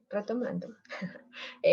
Retomando.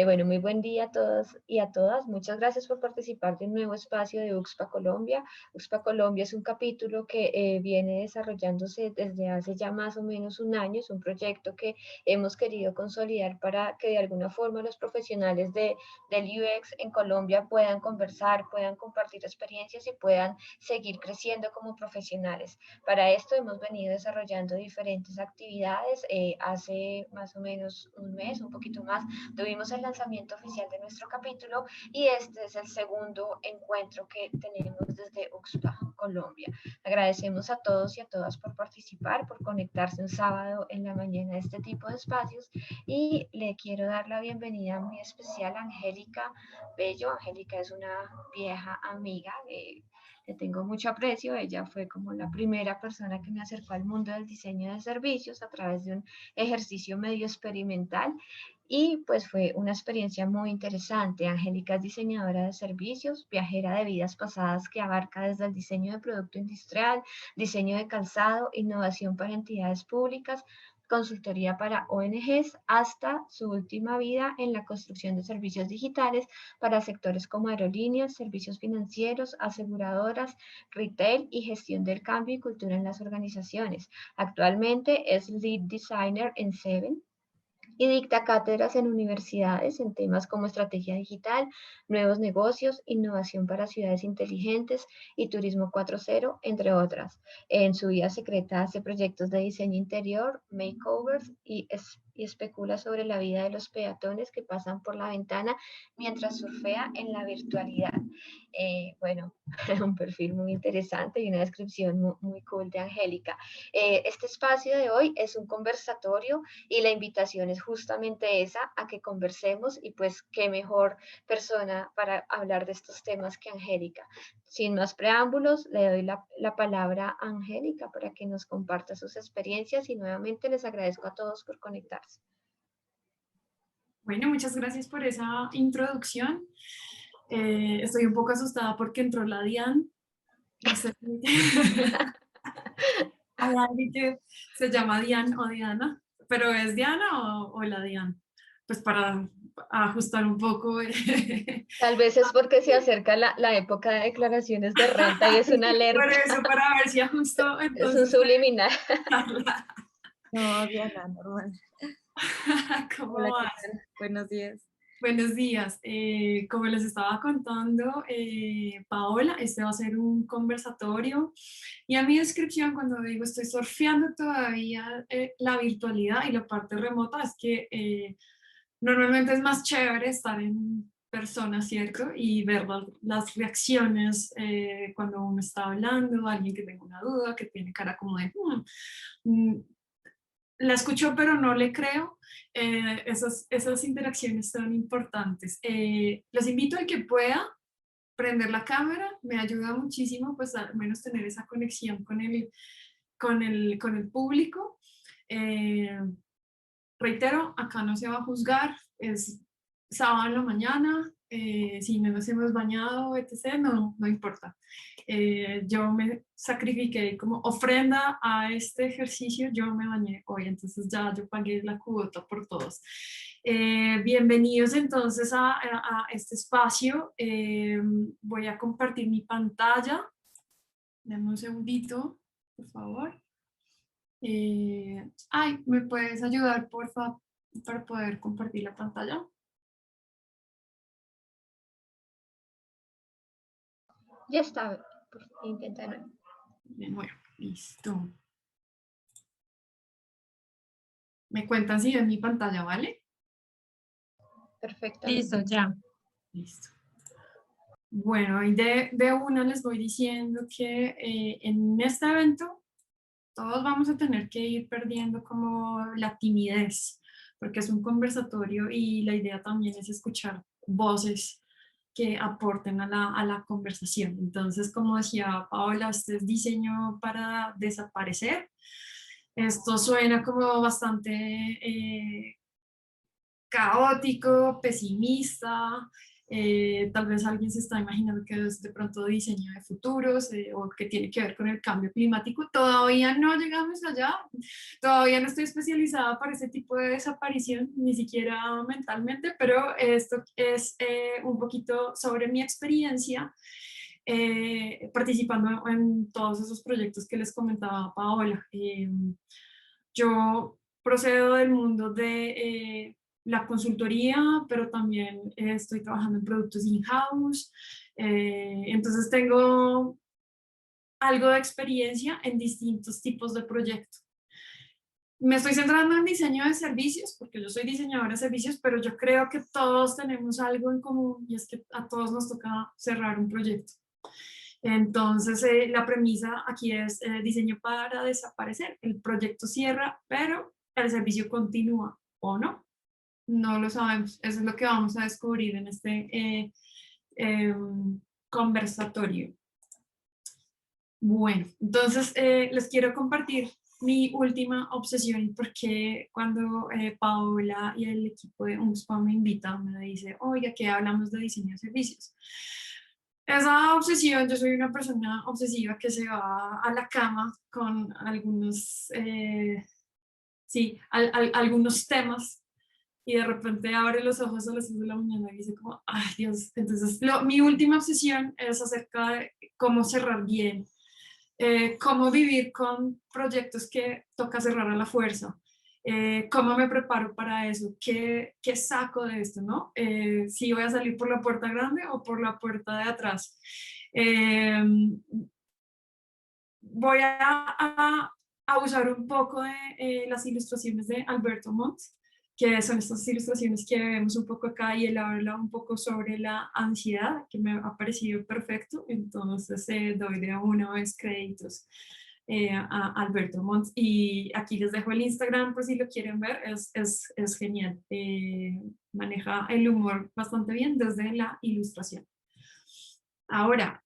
Bueno, muy buen día a todos y a todas. Muchas gracias por participar de un nuevo espacio de UXPA Colombia. UXPA Colombia es un capítulo que viene desarrollándose desde hace ya más o menos un año. Es un proyecto que hemos querido consolidar para que de alguna forma los profesionales del UX en Colombia puedan conversar, puedan compartir experiencias y puedan seguir creciendo como profesionales. Para esto hemos venido desarrollando diferentes actividades. Hace más o menos un mes, un poquito más, tuvimos el lanzamiento oficial de nuestro capítulo y este es el segundo encuentro que tenemos desde UXPA Colombia. Agradecemos a todos y a todas por participar, por conectarse un sábado en la mañana a este tipo de espacios y le quiero dar la bienvenida muy especial a Angélica Bello. Angélica es una vieja amiga. Le tengo mucho aprecio. Ella fue como la primera persona que me acercó al mundo del diseño de servicios a través de un ejercicio medio experimental y pues fue una experiencia muy interesante. Angélica es diseñadora de servicios, viajera de vidas pasadas que abarca desde el diseño de producto industrial, diseño de calzado, innovación para entidades públicas, consultoría para ONGs, hasta su última vida en la construcción de servicios digitales para sectores como aerolíneas, servicios financieros, aseguradoras, retail y gestión del cambio y cultura en las organizaciones. Actualmente es lead designer en Seven y dicta cátedras en universidades en temas como estrategia digital, nuevos negocios, innovación para ciudades inteligentes y turismo 4.0, entre otras. En su vida secreta hace proyectos de diseño interior, makeovers y especula sobre la vida de los peatones que pasan por la ventana mientras surfea en la virtualidad. Bueno, un perfil muy interesante y una descripción muy cool de Angélica. Este espacio de hoy es un conversatorio y la invitación es justamente esa, a que conversemos y pues qué mejor persona para hablar de estos temas que Angélica. Sin más preámbulos, le doy la palabra a Angélica para que nos comparta sus experiencias y nuevamente les agradezco a todos por conectarse. Bueno, muchas gracias por esa introducción. Estoy un poco asustada porque entró la Dian. No sé si hay alguien que se llama Dian o Diana, pero ¿es Diana o la Dian? Pues para ajustar un poco. Tal vez es porque se acerca la época de declaraciones de renta y es una Por alerta, eso, para ver si ajusto es un entonces. subliminal. No, Diana, normal. ¿Cómo Hola, ¿qué vas? tal? Buenos días. Buenos días. Como les estaba contando, Paola, este va a ser un conversatorio y a mi descripción cuando digo estoy surfeando todavía la virtualidad y la parte remota es que normalmente es más chévere estar en persona, ¿cierto? Y ver las reacciones cuando uno está hablando, alguien que tenga una duda, que tiene cara como de la escucho pero no le creo. Esas interacciones son importantes. Los invito al que pueda prender la cámara, me ayuda muchísimo pues al menos tener esa conexión con el público. Eh, Reitero, acá no se va a juzgar, es sábado en la mañana, si no nos hemos bañado, etc., no importa. Yo me sacrifiqué como ofrenda a este ejercicio, yo me bañé hoy, entonces ya yo pagué la cuota por todos. Bienvenidos entonces a este espacio. Voy a compartir mi pantalla. Dame un segundito, por favor. ¿Me puedes ayudar, por favor, para poder compartir la pantalla? Ya está, intenta de nuevo. Bien, bueno, listo. Me cuentan si ven mi pantalla, ¿vale? Perfectamente. Listo, ya. Listo. Bueno, y de una les voy diciendo que en este evento todos vamos a tener que ir perdiendo como la timidez, porque es un conversatorio y la idea también es escuchar voces que aporten a la conversación. Entonces, como decía Paola, este es diseño para desaparecer. Esto suena como bastante caótico, pesimista, Tal vez alguien se está imaginando que es de pronto diseño de futuros o que tiene que ver con el cambio climático. Todavía no llegamos allá, todavía no estoy especializada para ese tipo de desaparición, ni siquiera mentalmente, pero esto es un poquito sobre mi experiencia participando en todos esos proyectos que les comentaba Paola. Yo procedo del mundo de la consultoría, pero también estoy trabajando en productos in-house. Entonces tengo algo de experiencia en distintos tipos de proyectos. Me estoy centrando en diseño de servicios, porque yo soy diseñadora de servicios, pero yo creo que todos tenemos algo en común y es que a todos nos toca cerrar un proyecto. Entonces, la premisa aquí es diseño para desaparecer. El proyecto cierra, pero el servicio continúa, ¿o no? No lo sabemos. Eso es lo que vamos a descubrir en este conversatorio. Bueno, entonces les quiero compartir mi última obsesión, porque cuando Paola y el equipo de UNSPA me invitan, me dice, oiga, que hablamos de diseño de servicios. Esa obsesión, yo soy una persona obsesiva que se va a la cama con algunos, sí, algunos temas y de repente abre los ojos a las 6 de la mañana y dice como, ay Dios, entonces mi última obsesión es acerca de cómo cerrar bien, cómo vivir con proyectos que toca cerrar a la fuerza, cómo me preparo para eso, qué saco de esto, ¿no? Si voy a salir por la puerta grande o por la puerta de atrás. Voy a usar un poco de las ilustraciones de Alberto Montt, que son estas ilustraciones que vemos un poco acá, y él habla un poco sobre la ansiedad, que me ha parecido perfecto. Entonces doy de una vez créditos a Alberto Montt, y aquí les dejo el Instagram por si lo quieren ver. Es genial, maneja el humor bastante bien desde la ilustración. Ahora,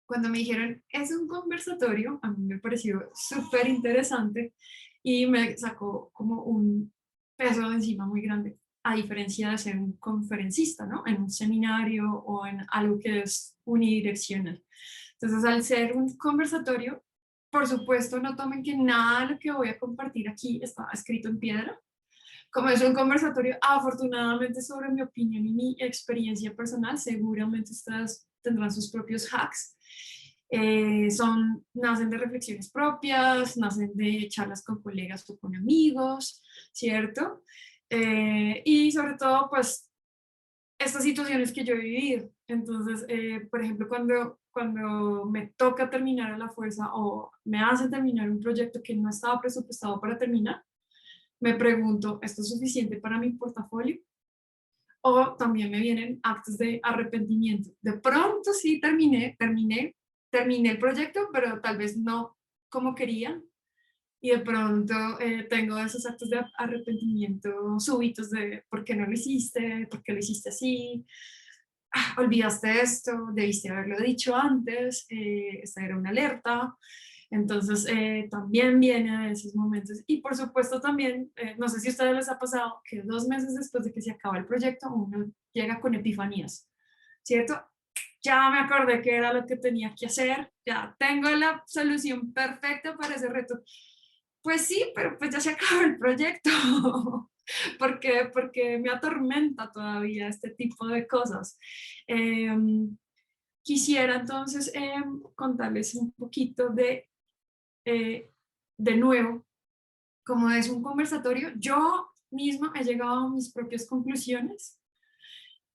cuando me dijeron, es un conversatorio, a mí me pareció súper interesante y me sacó como un peso de encima muy grande, a diferencia de ser un conferencista, ¿no? En un seminario o en algo que es unidireccional. Entonces, al ser un conversatorio, por supuesto, no tomen que nada de lo que voy a compartir aquí está escrito en piedra. Como es un conversatorio, afortunadamente, sobre mi opinión y mi experiencia personal, seguramente ustedes tendrán sus propios hacks. Nacen de reflexiones propias, nacen de charlas con colegas o con amigos, ¿cierto? Y sobre todo, pues, estas situaciones que yo he vivido. Entonces, por ejemplo, cuando me toca terminar a la fuerza o me hacen terminar un proyecto que no estaba presupuestado para terminar, me pregunto, ¿esto es suficiente para mi portafolio? O también me vienen actos de arrepentimiento. De pronto sí terminé el proyecto, pero tal vez no como quería. Y de pronto tengo esos actos de arrepentimiento súbitos de por qué no lo hiciste, por qué lo hiciste así, olvidaste esto, debiste haberlo dicho antes, esta era una alerta. Entonces, también viene a esos momentos. Y por supuesto también, no sé si a ustedes les ha pasado que 2 meses después de que se acaba el proyecto, uno llega con epifanías, ¿cierto? Ya me acordé que era lo que tenía que hacer, ya tengo la solución perfecta para ese reto. Pues sí, pero pues ya se acabó el proyecto. Porque me atormenta todavía este tipo de cosas. Quisiera entonces contarles un poquito de nuevo, como es un conversatorio, yo misma he llegado a mis propias conclusiones.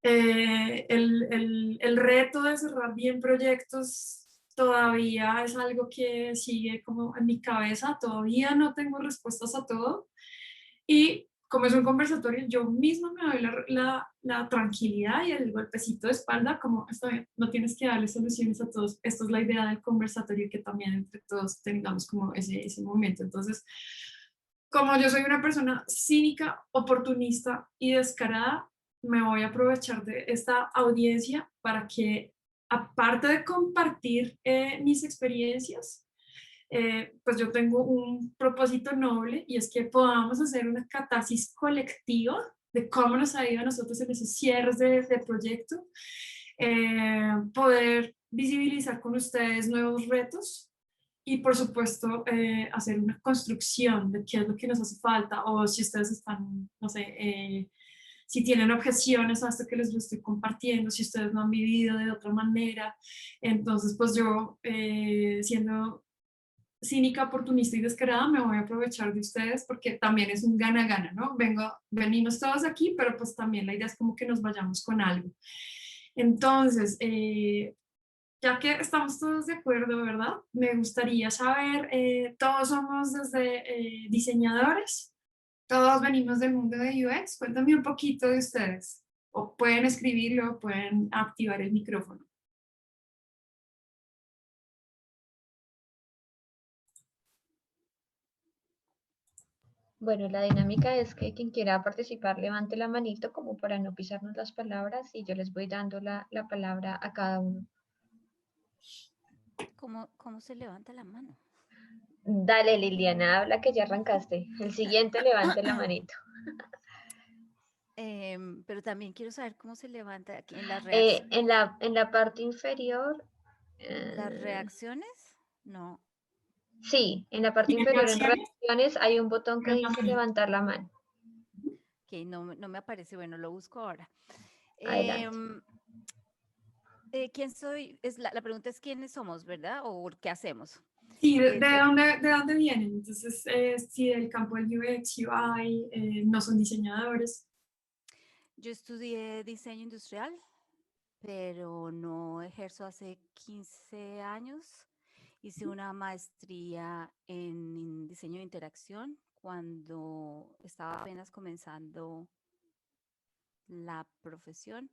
El reto de cerrar bien proyectos todavía es algo que sigue como en mi cabeza, todavía no tengo respuestas a todo, y como es un conversatorio, yo misma me doy la tranquilidad y el golpecito de espalda, como está bien, no tienes que darle soluciones a todos. Esta es la idea del conversatorio, que también entre todos tengamos como ese momento. Entonces, como yo soy una persona cínica, oportunista y descarada, me voy a aprovechar de esta audiencia para que, aparte de compartir mis experiencias, pues yo tengo un propósito noble, y es que podamos hacer una catarsis colectiva de cómo nos ha ido a nosotros en esos cierres de proyecto, poder visibilizar con ustedes nuevos retos y por supuesto hacer una construcción de qué es lo que nos hace falta, o si ustedes están, no sé, si tienen objeciones a esto que les lo estoy compartiendo, si ustedes lo han vivido de otra manera. Entonces pues yo, siendo cínica, oportunista y descarada, me voy a aprovechar de ustedes porque también es un gana-gana, ¿no? Venimos todos aquí, pero pues también la idea es como que nos vayamos con algo. Entonces, ya que estamos todos de acuerdo, ¿verdad? Me gustaría saber, todos somos desde diseñadores, todos venimos del mundo de UX. Cuéntame un poquito de ustedes, o pueden escribirlo, o pueden activar el micrófono. Bueno, la dinámica es que quien quiera participar levante la manito como para no pisarnos las palabras y yo les voy dando la palabra a cada uno. ¿Cómo se levanta la mano? Dale, Liliana, habla que ya arrancaste. El siguiente levante la manito. Pero también quiero saber cómo se levanta aquí en las En la parte inferior. ¿Las reacciones? No. Sí, en la parte ¿Y en inferior en reacciones? reacciones hay un botón que dice levantar la mano. Ok, no me aparece. Bueno, lo busco ahora. Adelante. ¿Quién soy? La pregunta es quiénes somos, ¿verdad? ¿O qué hacemos? Sí, ¿de dónde vienen? Entonces, si del campo del UX, UI, no son diseñadores. Yo estudié diseño industrial, pero no ejerzo hace 15 años. Hice una maestría en diseño de interacción cuando estaba apenas comenzando la profesión,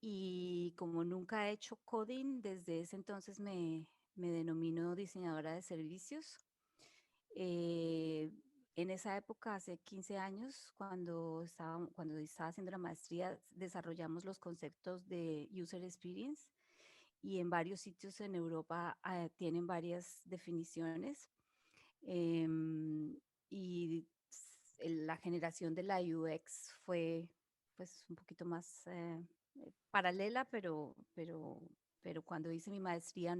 y como nunca he hecho coding, desde ese entonces me denomino diseñadora de servicios. En esa época, hace 15 años, cuando estaba haciendo la maestría, desarrollamos los conceptos de user experience, y en varios sitios en Europa tienen varias definiciones. Y la generación de la UX fue pues un poquito más paralela, pero cuando hice mi maestría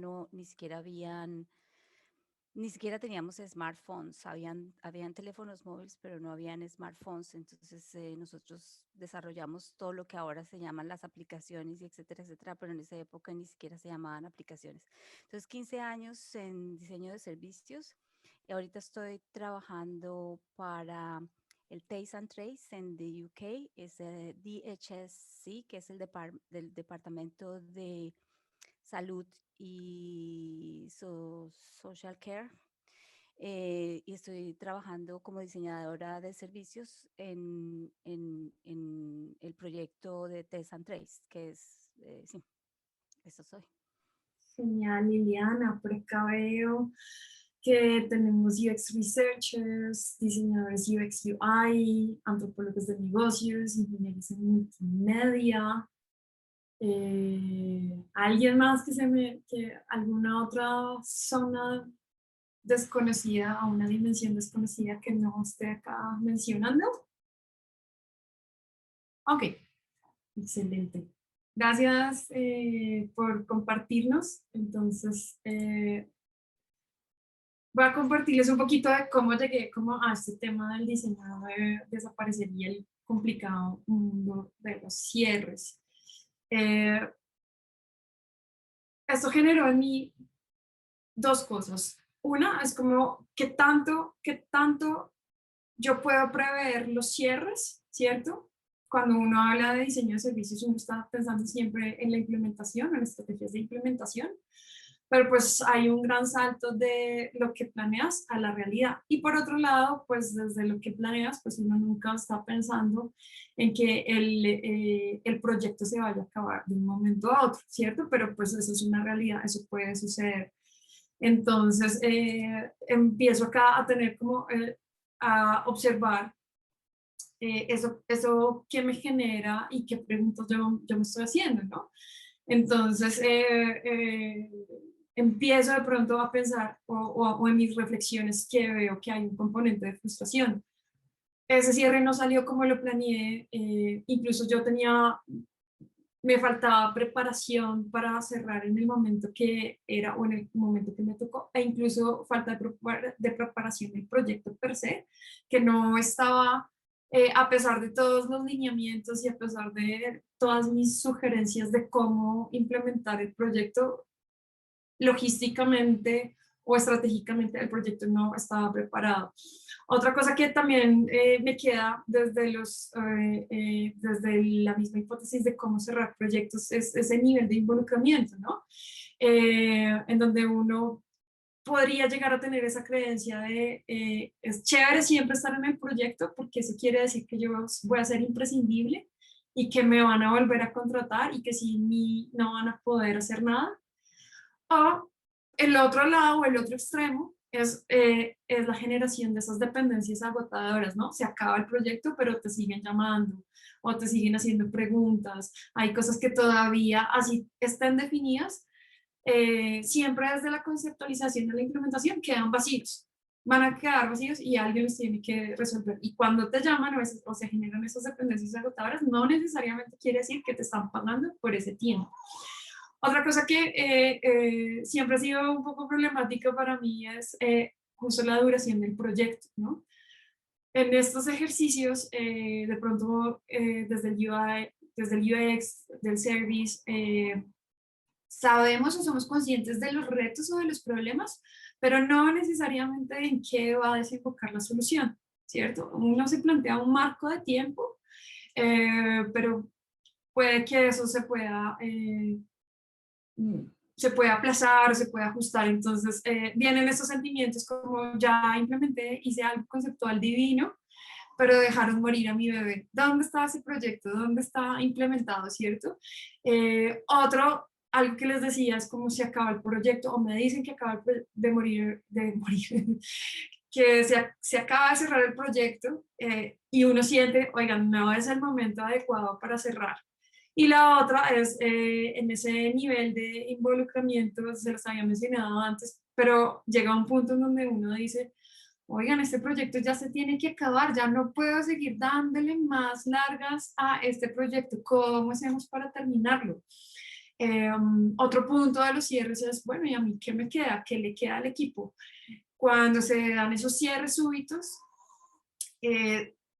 ni siquiera teníamos smartphones. Habían teléfonos móviles, pero no habían smartphones. Entonces nosotros desarrollamos todo lo que ahora se llaman las aplicaciones, y etcétera, etcétera, pero en esa época ni siquiera se llamaban aplicaciones. Entonces 15 años en diseño de servicios, y ahorita estoy trabajando para el Taste and Trace en the UK, es DHSC, que es del Departamento de Salud y Social Care. Y estoy trabajando como diseñadora de servicios en el proyecto de Test and Trace, que es, sí, eso soy. Genial, Liliana. Por acá veo que tenemos UX researchers, diseñadores UX UI, antropólogos de negocios, ingenieros en multimedia. ¿Alguien más que alguna otra zona desconocida, o una dimensión desconocida que no esté acá mencionando? Ok, excelente. Gracias por compartirnos. Entonces, voy a compartirles un poquito de cómo llegué a este tema del diseño de desaparecer y el complicado mundo de los cierres. Esto generó en mí dos cosas. Una es como qué tanto yo puedo prever los cierres, ¿cierto? Cuando uno habla de diseño de servicios, uno está pensando siempre en la implementación, en estrategias de implementación, pero pues hay un gran salto de lo que planeas a la realidad. Y por otro lado, pues desde lo que planeas, pues uno nunca está pensando en que el proyecto se vaya a acabar de un momento a otro, ¿cierto? Pero pues eso es una realidad, eso puede suceder. Entonces, empiezo acá a tener como, a observar eso que me genera y qué preguntas yo me estoy haciendo, ¿no? Entonces, empiezo de pronto a pensar, o en mis reflexiones, que veo que hay un componente de frustración. ese cierre no salió como lo planeé, incluso me faltaba preparación para cerrar en el momento que era o en el momento que me tocó, e incluso falta de preparación del proyecto per se, que no estaba, a pesar de todos los lineamientos y a pesar de todas mis sugerencias de cómo implementar el proyecto, logísticamente o estratégicamente el proyecto no estaba preparado. Otra cosa que también me queda desde la misma hipótesis de cómo cerrar proyectos es ese nivel de involucramiento, ¿no? En donde uno podría llegar a tener esa creencia de es chévere siempre estar en el proyecto porque eso quiere decir que yo voy a ser imprescindible y que me van a volver a contratar y que sin mí no van a poder hacer nada. O el otro lado, el otro extremo, es la generación de esas dependencias agotadoras, ¿no? Se acaba el proyecto, pero te siguen llamando o te siguen haciendo preguntas. Hay cosas que todavía, así estén definidas, siempre desde la conceptualización de la implementación quedan vacíos. Van a quedar vacíos y alguien los tiene que resolver. Y cuando te llaman o se generan esas dependencias agotadoras, no necesariamente quiere decir que te están pagando por ese tiempo. Otra cosa que siempre ha sido un poco problemática para mí es justo la duración del proyecto, ¿no? En estos ejercicios, de pronto, desde el UI, desde el UX, del service, sabemos o somos conscientes de los retos o de los problemas, pero no necesariamente en qué va a desembocar la solución, ¿cierto? Uno se plantea un marco de tiempo, pero puede que eso se puede aplazar, se puede ajustar. Entonces vienen esos sentimientos como ya implementé, hice algo conceptual divino, pero dejaron morir a mi bebé. ¿Dónde está ese proyecto? ¿Dónde está implementado, cierto? Algo que les decía es como se acaba el proyecto, o me dicen que acaba de morir, que se acaba de cerrar el proyecto y uno siente, oigan, no es el momento adecuado para cerrar. Y la otra es en ese nivel de involucramiento, se los había mencionado antes, pero llega un punto en donde uno dice, oigan, este proyecto ya se tiene que acabar, ya no puedo seguir dándole más largas a este proyecto, ¿cómo hacemos para terminarlo? Otro punto de los cierres es, bueno, ¿y a mí qué me queda? ¿Qué le queda al equipo? Cuando se dan esos cierres súbitos,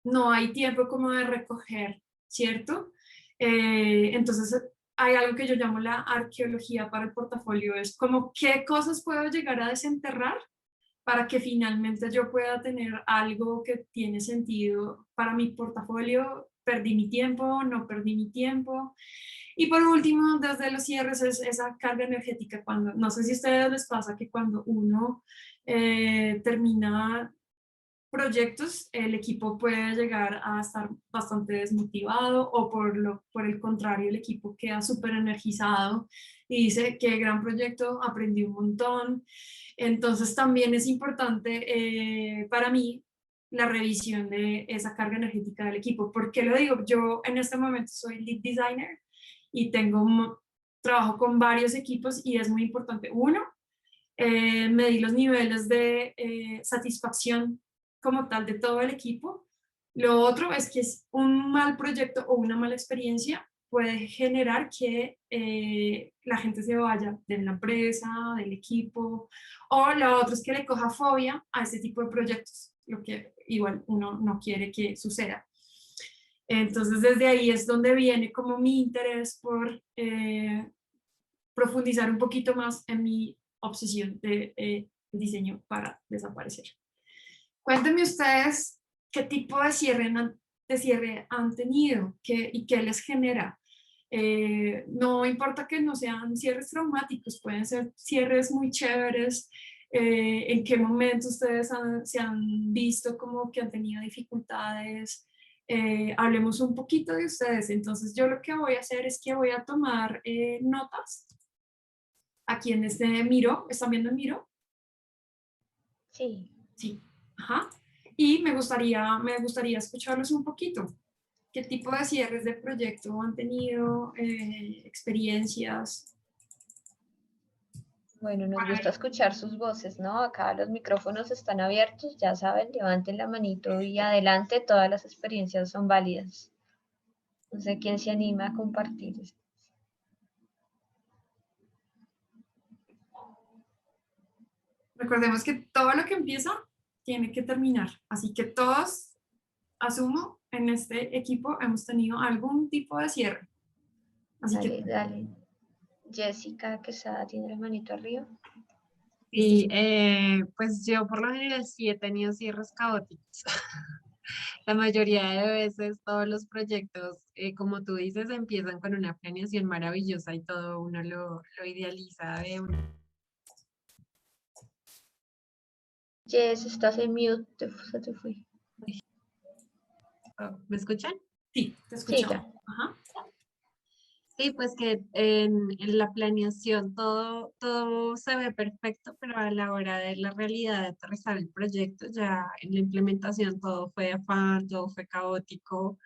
no hay tiempo como de recoger, ¿cierto? Entonces hay algo que yo llamo la arqueología para el portafolio, es como qué cosas puedo llegar a desenterrar para que finalmente yo pueda tener algo que tiene sentido para mi portafolio. Perdí mi tiempo, no perdí mi tiempo. Y por último, desde los cierres es esa carga energética. Cuando, no sé si a ustedes les pasa que cuando uno termina proyectos, el equipo puede llegar a estar bastante desmotivado o por el contrario, el equipo queda súper energizado y dice, qué gran proyecto, aprendí un montón. Entonces también es importante para mí la revisión de esa carga energética del equipo. ¿Por qué lo digo? Yo en este momento soy lead designer y trabajo con varios equipos y es muy importante. Uno, medir los niveles de satisfacción como tal de todo el equipo. Lo otro es que un mal proyecto o una mala experiencia puede generar que la gente se vaya de la empresa, del equipo, o lo otro es que le coja fobia a este tipo de proyectos, lo que igual uno no quiere que suceda. Entonces desde ahí es donde viene como mi interés por profundizar un poquito más en mi obsesión de diseño para desaparecer. Cuéntenme ustedes qué tipo de cierre han tenido y qué les genera. No importa que no sean cierres traumáticos, pueden ser cierres muy chéveres. ¿En qué momento ustedes se han visto como que han tenido dificultades? Hablemos un poquito de ustedes. Entonces yo lo que voy a hacer es que voy a tomar notas aquí en este Miro. ¿Están viendo el Miro? Sí. Sí. Ajá. Y me gustaría escucharlos un poquito. ¿Qué tipo de cierres de proyecto han tenido? Experiencias. Bueno, nos Bueno, gusta escuchar sus voces, ¿no? Acá los micrófonos están abiertos, ya saben, levanten la manito y adelante, todas las experiencias son válidas. No sé quién se anima a compartir. recordemos que todo lo que empieza tiene que terminar, así que todos, asumo, en este equipo hemos tenido algún tipo de cierre. Así Dale, que dale. Jessica Quesada tiene la manito arriba. Y pues yo por lo general sí he tenido cierres caóticos. La mayoría de veces todos los proyectos, como tú dices, empiezan con una planeación maravillosa y todo uno lo idealiza de una. Jess, estás en mute, se te fue. ¿Me escuchan? sí, te Sí, escuchamos. ya. Ajá. Sí, pues que en la planeación todo se ve perfecto, pero a la hora de la realidad de aterrizar el proyecto, ya en la implementación todo fue afán, todo fue caótico.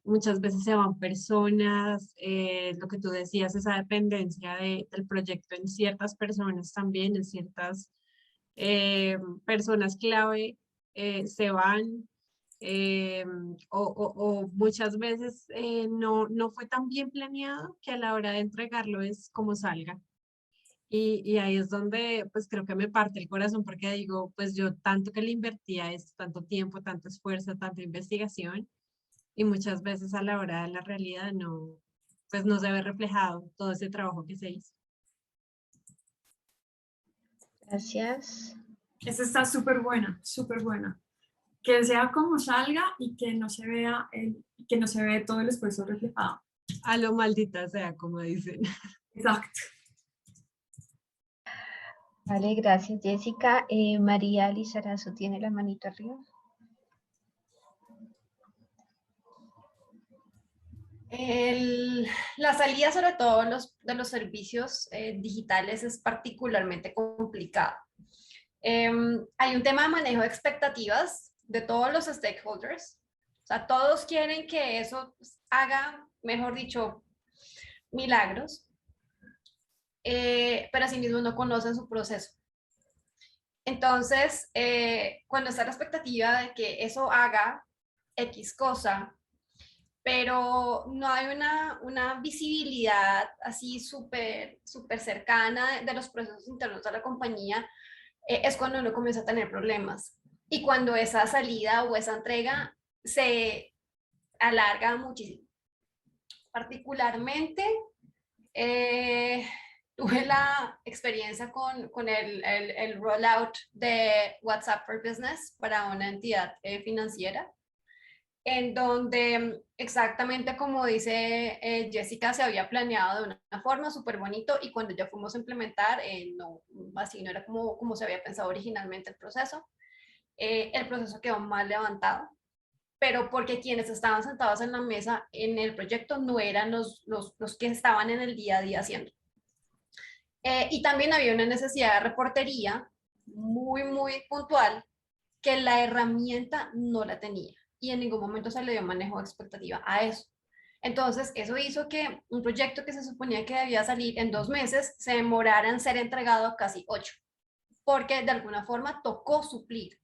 Muchas veces se van personas, lo que tú decías, esa dependencia del proyecto en ciertas personas también, en ciertas personas clave se van eh, o muchas veces no fue tan bien planeado que a la hora de entregarlo es como salga. Y ahí es donde pues creo que me parte el corazón porque digo, pues yo tanto que le invertía esto, tanto tiempo, tanto esfuerzo, tanta investigación y muchas veces a la hora de la realidad pues no se ve reflejado todo ese trabajo que se hizo. Gracias. Esta está súper buena, súper buena. Que sea como salga y que no se vea que no se ve todo el esfuerzo reflejado. A lo maldita sea, como dicen. Exacto. Vale, gracias, Jessica. María Lizarazo tiene la manito arriba. La salida sobre todo de los servicios digitales es particularmente complicada. Hay un tema de manejo de expectativas de todos los stakeholders. O sea, todos quieren que eso haga, mejor dicho, milagros, pero asimismo no conocen su proceso. Entonces, cuando está la expectativa de que eso haga X cosa, pero no hay una visibilidad así súper cercana de los procesos internos de la compañía, es cuando uno comienza a tener problemas. Y cuando esa salida o esa entrega se alarga muchísimo. Particularmente, tuve la experiencia con el rollout de WhatsApp for Business para una entidad financiera, en donde exactamente como dice Jessica, se había planeado de una forma súper bonito y cuando ya fuimos a implementar, no, así no era como se había pensado originalmente el proceso quedó mal levantado, pero porque quienes estaban sentados en la mesa en el proyecto no eran los que estaban en el día a día haciendo. Y también había una necesidad de reportería muy puntual que la herramienta no la tenía y en ningún momento se le dio manejo de expectativa a eso. Entonces, eso hizo que un proyecto que se suponía que debía salir en 2 meses se demorara en ser entregado casi 8, porque de alguna forma tocó suplir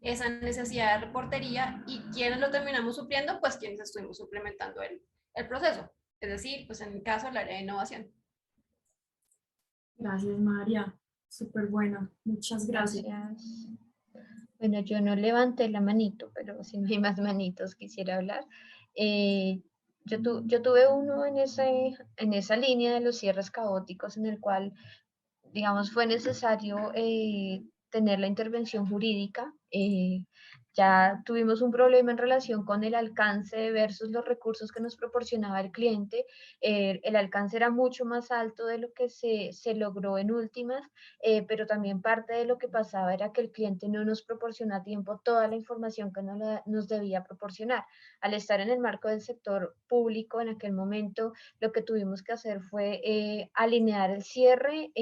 esa necesidad de reportería y quienes lo terminamos supliendo, pues quienes estuvimos suplementando el proceso, es decir, pues en mi caso el área de innovación. Gracias, María. Súper buena. Muchas gracias. Gracias. Bueno, yo no levanté la manito, pero si no hay más manitos quisiera hablar. Yo tuve uno en esa línea de los cierres caóticos en el cual, digamos, fue necesario tener la intervención jurídica. Ya tuvimos un problema en relación con el alcance versus los recursos que nos proporcionaba el cliente. El alcance era mucho más alto de lo que se logró en últimas, pero también parte de lo que pasaba era que el cliente no nos proporcionó a tiempo toda la información que nos debía proporcionar. Al estar en el marco del sector público en aquel momento, lo que tuvimos que hacer fue alinear el cierre,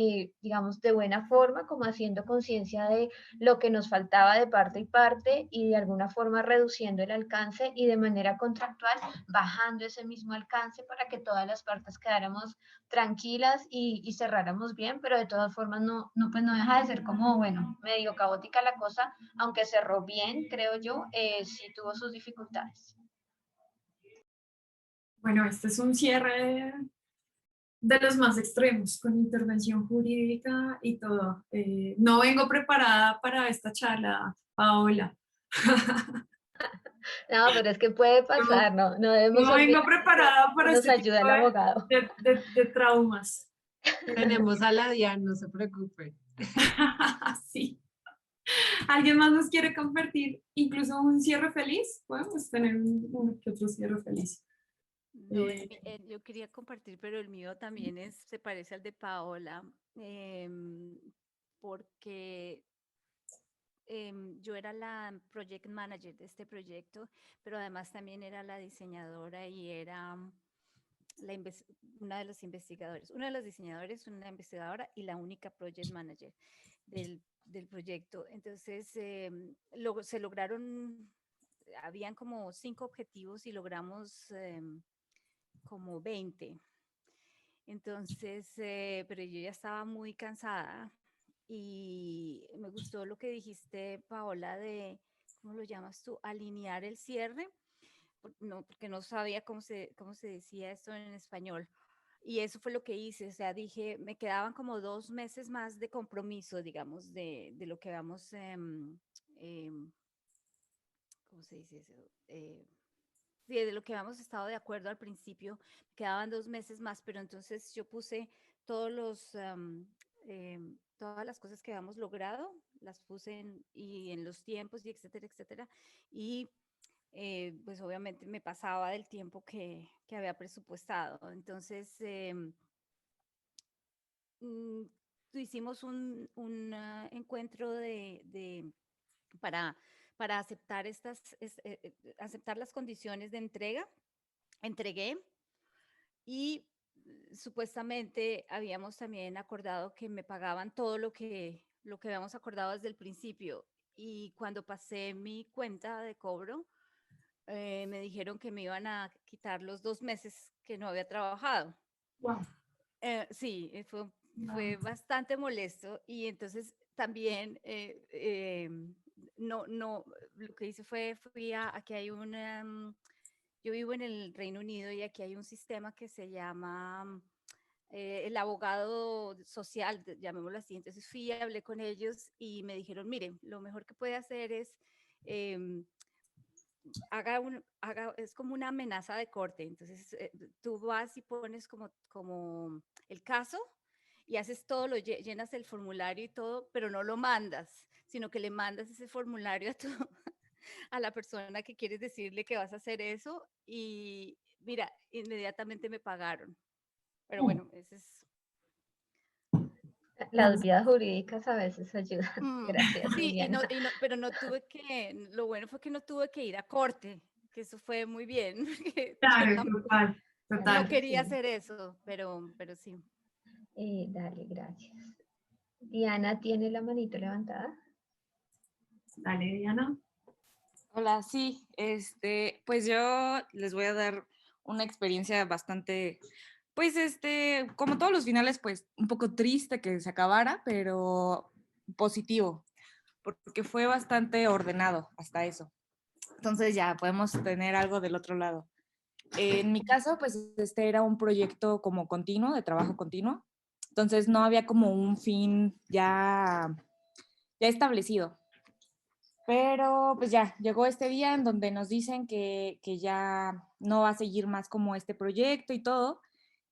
digamos, de buena forma, como haciendo conciencia de lo que nos faltaba de parte y parte, y de alguna forma reduciendo el alcance y de manera contractual bajando ese mismo alcance para que todas las partes quedáramos tranquilas y cerráramos bien, pero de todas formas pues no deja de ser como, bueno, medio caótica la cosa, aunque cerró bien, creo yo, sí tuvo sus dificultades. Bueno, este es un cierre de los más extremos, con intervención jurídica y todo. No vengo preparada para esta charla, Paola. No, pero es que puede pasar, no debemos No vengo olvidar preparada que para nos este ayuda tipo el abogado. de traumas. Tenemos a la Diana, no se preocupe. Sí. ¿Alguien más nos quiere compartir incluso un cierre feliz? Podemos tener uno que otro cierre feliz. No, yo quería compartir, pero el mío también se parece al de Paola, porque yo era la project manager de este proyecto, pero además también era la diseñadora y era una de los investigadores, una de los diseñadores, una investigadora y la única project manager del proyecto. Entonces, se lograron, habían como 5 objetivos y logramos como 20. Entonces, pero yo ya estaba muy cansada y me gustó lo que dijiste, Paola, de, ¿cómo lo llamas tú? Alinear el cierre. No, porque no sabía cómo se decía esto en español. Y eso fue lo que hice, o sea, dije, me quedaban como 2 meses más de compromiso, digamos, de lo que habíamos, ¿cómo se dice eso? Sí, de lo que habíamos estado de acuerdo al principio, quedaban 2 meses más, pero entonces yo puse todos los, todas las cosas que habíamos logrado, las puse y en los tiempos y etcétera, etcétera, y pues obviamente me pasaba del tiempo que había presupuestado. Entonces, mm, hicimos un encuentro para, para aceptar, aceptar las condiciones de entrega. Entregué y supuestamente habíamos también acordado que me pagaban todo lo que habíamos acordado desde el principio. Y cuando pasé mi cuenta de cobro, me dijeron que me iban a quitar los 2 meses que no había trabajado. Wow. Sí, fue bastante molesto y entonces también lo que hice fui aquí hay yo vivo en el Reino Unido y aquí hay un sistema que se llama el abogado social, llamémoslo así. Entonces fui, hablé con ellos y me dijeron, miren, lo mejor que puede hacer es es como una amenaza de corte. Entonces, tú vas y pones como el caso y haces todo, llenas el formulario y todo, pero no lo mandas, sino que le mandas ese formulario a la persona que quieres decirle que vas a hacer eso y mira, inmediatamente me pagaron. Pero bueno, ese es... Las vías jurídicas a veces ayudan. Gracias, Sí, Liliana. pero no tuve lo bueno fue que no tuve que ir a corte, que eso fue muy bien. Claro, total, No total. quería hacer eso, pero sí. Dale, gracias. Diana tiene la manito levantada. Dale, Diana. Hola, sí, pues yo les voy a dar una experiencia bastante, pues como todos los finales, pues un poco triste que se acabara, pero positivo, porque fue bastante ordenado hasta eso. Entonces ya podemos tener algo del otro lado. En mi caso, pues era un proyecto como continuo, de trabajo continuo, entonces no había como un fin ya establecido. Pero pues ya, llegó este día en donde nos dicen que ya no va a seguir más como este proyecto y todo.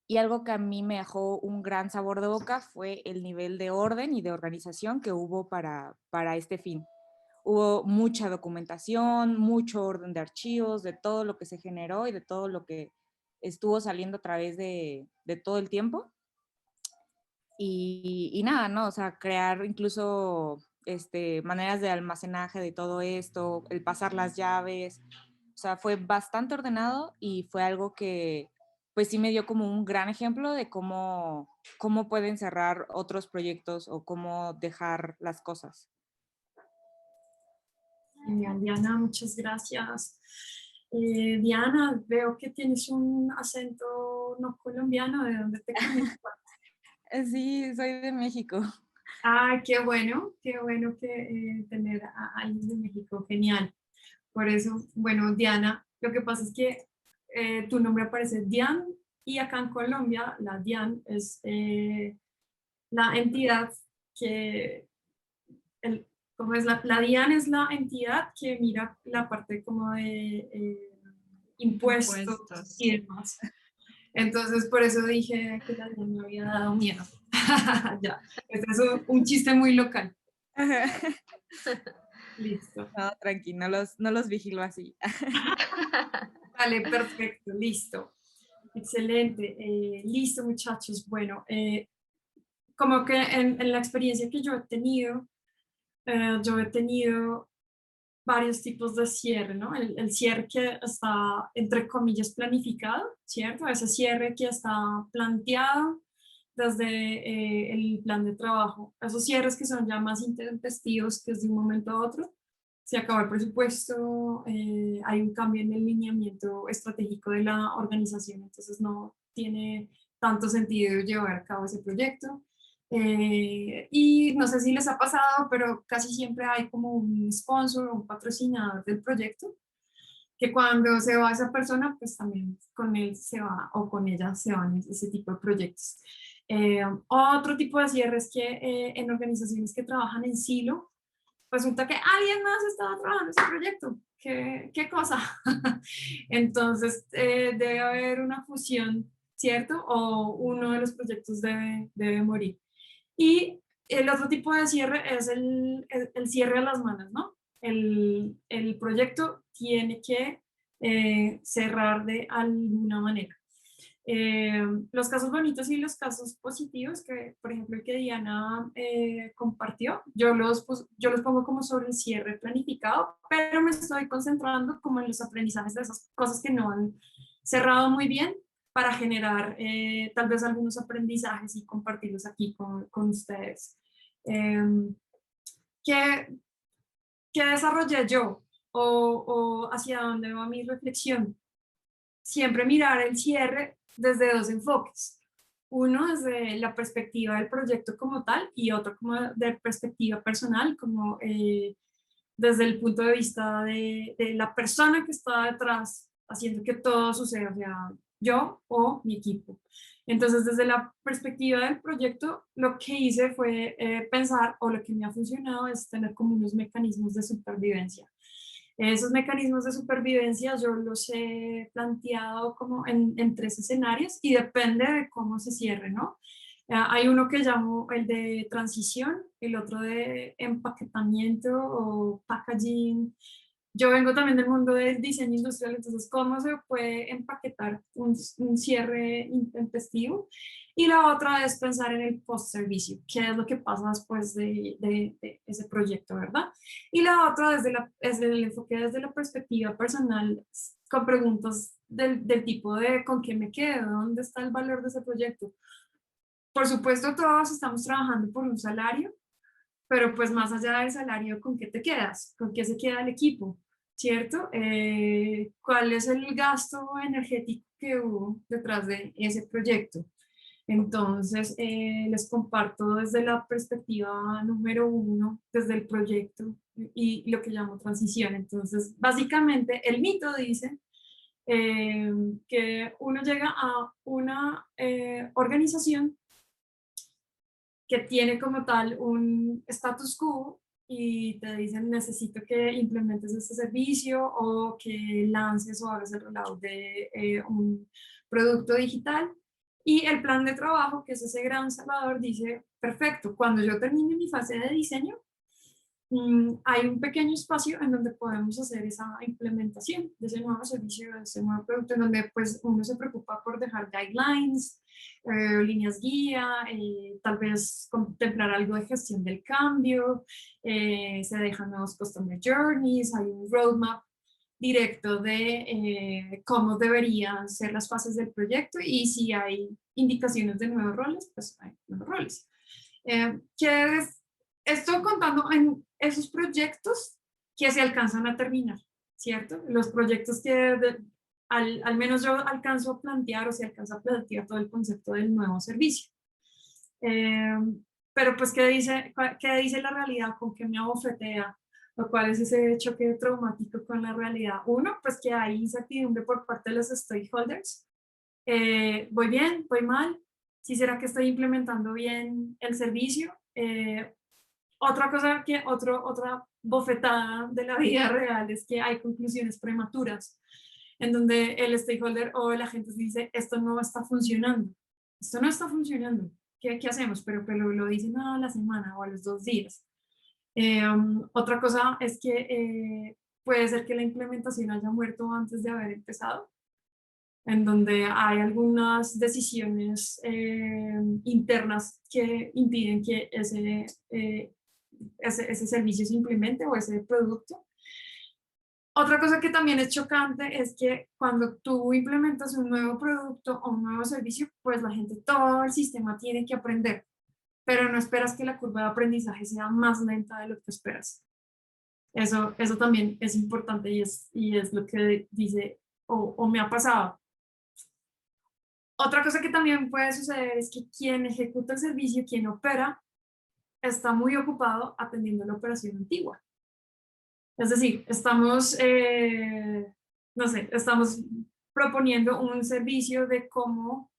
Y algo que a mí me dejó un gran sabor de boca fue el nivel de orden y de organización que hubo para este fin. Hubo mucha documentación, mucho orden de archivos, de todo lo que se generó y de todo lo que estuvo saliendo a través de todo el tiempo. Y nada, ¿no? O sea, crear incluso maneras de almacenaje de todo esto, el pasar las llaves, o sea, fue bastante ordenado y fue algo que pues sí me dio como un gran ejemplo de cómo pueden cerrar otros proyectos o cómo dejar las cosas. Genial, Diana, muchas gracias. Diana, veo que tienes un acento no colombiano. ¿De dónde te conectas? Sí, soy de México. Ah, qué bueno que tener a alguien de México, genial. Por eso, bueno, Diana, lo que pasa es que tu nombre aparece Dian y acá en Colombia la Dian es la entidad que, como es la DIAN es la entidad que mira la parte como de impuestos Impuestos. y demás. Entonces, por eso dije que la DIAN me había dado miedo. Ya, este es un chiste muy local. Listo. No, tranqui, no los vigilo así. Vale, perfecto, listo. Excelente. Listo, muchachos. Bueno, como que en la experiencia que yo he tenido varios tipos de cierre, ¿no? El cierre que está, entre comillas, planificado, ¿cierto? Ese cierre que está planteado desde el plan de trabajo. Esos cierres que son ya más intempestivos, que es de un momento a otro. Se acabó el presupuesto, hay un cambio en el lineamiento estratégico de la organización, entonces no tiene tanto sentido llevar a cabo ese proyecto. Y no sé si les ha pasado, pero casi siempre hay como un sponsor o un patrocinador del proyecto, que cuando se va esa persona, pues también con él se va o con ella se van ese tipo de proyectos. Otro tipo de cierre es que en organizaciones que trabajan en silo, resulta que alguien más estaba trabajando en ese proyecto. ¿Qué cosa? Entonces debe haber una fusión, ¿cierto? O uno de los proyectos debe morir. Y el otro tipo de cierre es el cierre a las manos, ¿no? El proyecto tiene que cerrar de alguna manera. Los casos bonitos y los casos positivos, que por ejemplo el que Diana compartió, yo los pongo como sobre el cierre planificado, pero me estoy concentrando como en los aprendizajes de esas cosas que no han cerrado muy bien para generar tal vez algunos aprendizajes y compartirlos aquí con ustedes. ¿Qué, ¿Qué desarrollé yo o hacia dónde va mi reflexión? Siempre mirar el cierre desde dos enfoques. Uno desde la perspectiva del proyecto como tal y otro como de perspectiva personal, como desde el punto de vista de la persona que está detrás haciendo que todo suceda, o sea, yo o mi equipo. Entonces, desde la perspectiva del proyecto, lo que hice fue pensar, o lo que me ha funcionado es tener como unos mecanismos de supervivencia. Esos mecanismos de supervivencia yo los he planteado como en tres escenarios y depende de cómo se cierre, ¿no? Hay uno que llamo el de transición, el otro de empaquetamiento o packaging. Yo vengo también del mundo del diseño industrial, entonces cómo se puede empaquetar un cierre intempestivo. Y la otra es pensar en el post-servicio, qué es lo que pasa después de ese proyecto, ¿verdad? Y la otra desde el enfoque desde la perspectiva personal, con preguntas del tipo de con qué me quedo, dónde está el valor de ese proyecto. Por supuesto, todos estamos trabajando por un salario, pero pues más allá del salario, ¿con qué te quedas? ¿Con qué se queda el equipo? ¿Cierto? ¿Cuál es el gasto energético que hubo detrás de ese proyecto? Entonces, les comparto desde la perspectiva número uno, desde el proyecto y lo que llamo transición. Entonces, básicamente, el mito dice que uno llega a una organización que tiene como tal un status quo y te dicen necesito que implementes este servicio o que lances o hagas el rollout de un producto digital. Y el plan de trabajo, que es ese gran salvador, dice, perfecto, cuando yo termine mi fase de diseño, hay un pequeño espacio en donde podemos hacer esa implementación de ese nuevo servicio, de ese nuevo producto, en donde pues uno se preocupa por dejar guidelines, líneas guía, tal vez contemplar algo de gestión del cambio, se dejan nuevos customer journeys, hay un roadmap directo de cómo deberían ser las fases del proyecto y si hay indicaciones de nuevos roles, pues hay nuevos roles. ¿Qué es esto contando en esos proyectos? que se alcanzan a terminar, ¿cierto? Los proyectos que al menos yo alcanzo a plantear o se alcanza a plantear todo el concepto del nuevo servicio. Pero pues, ¿qué dice la realidad? ¿Con qué me abofetea? ¿O cuál es ese choque traumático con la realidad? Uno, pues que hay incertidumbre por parte de los stakeholders. ¿Voy bien? ¿Voy mal? ¿Sí será que estoy implementando bien el servicio? Otra cosa otra bofetada de la vida real es que hay conclusiones prematuras en donde el stakeholder o la gente dice, esto no está funcionando, esto no está funcionando, ¿qué hacemos? Pero lo dicen a la semana o a los 2 días. Otra cosa es que puede ser que la implementación haya muerto antes de haber empezado, en donde hay algunas decisiones internas que impiden que ese servicio se implemente o ese producto. Otra cosa que también es chocante es que cuando tú implementas un nuevo producto o un nuevo servicio, pues la gente, todo el sistema tiene que aprender, pero no esperas que la curva de aprendizaje sea más lenta de lo que esperas. Eso también es importante y es lo que dice o me ha pasado. Otra cosa que también puede suceder es que quien ejecuta el servicio, quien opera, está muy ocupado atendiendo la operación antigua. Es decir, estamos proponiendo un servicio de cómo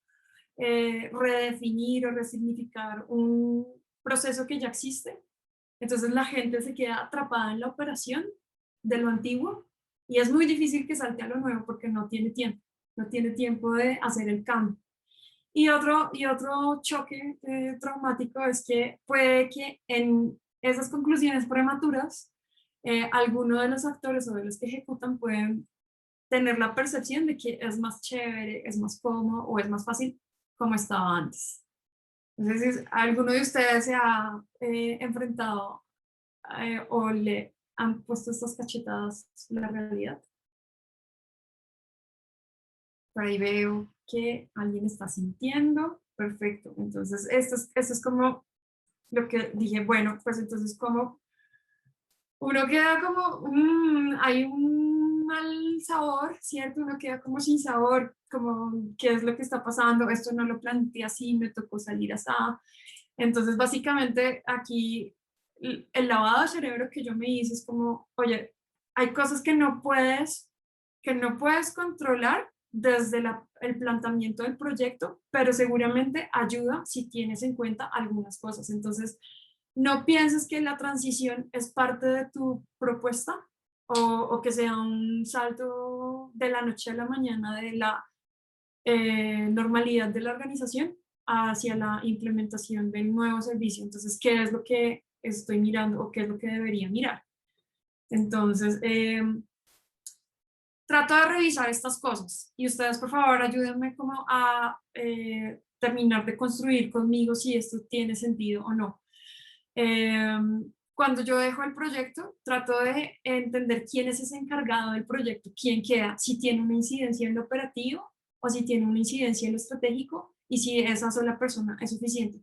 redefinir o resignificar un proceso que ya existe. Entonces la gente se queda atrapada en la operación de lo antiguo y es muy difícil que salte a lo nuevo porque no tiene tiempo de hacer el cambio. Y otro choque traumático es que puede que en esas conclusiones prematuras, algunos de los actores o de los que ejecutan pueden tener la percepción de que es más chévere, es más cómodo o es más fácil como estaba antes. Entonces, ¿alguno de ustedes se ha enfrentado o le han puesto estas cachetadas a la realidad? Por ahí veo que alguien está sintiendo. Perfecto. Entonces, esto es como lo que dije, bueno, pues entonces como uno queda como, hay un mal sabor, ¿cierto? Uno queda como sin sabor, como, ¿qué es lo que está pasando? Esto no lo planteé así, me tocó salir así. Entonces, básicamente, aquí el lavado de cerebro que yo me hice es como, oye, hay cosas que no puedes controlar desde el planteamiento del proyecto, pero seguramente ayuda si tienes en cuenta algunas cosas. Entonces, no pienses que la transición es parte de tu propuesta o que sea un salto de la noche a la mañana de la normalidad de la organización hacia la implementación del nuevo servicio. Entonces, ¿qué es lo que estoy mirando o qué es lo que debería mirar? Entonces, trato de revisar estas cosas y ustedes, por favor, ayúdenme como a terminar de construir conmigo si esto tiene sentido o no. Cuando yo dejo el proyecto, trato de entender quién es ese encargado del proyecto, quién queda, si tiene una incidencia en lo operativo o si tiene una incidencia en lo estratégico y si esa sola persona es suficiente.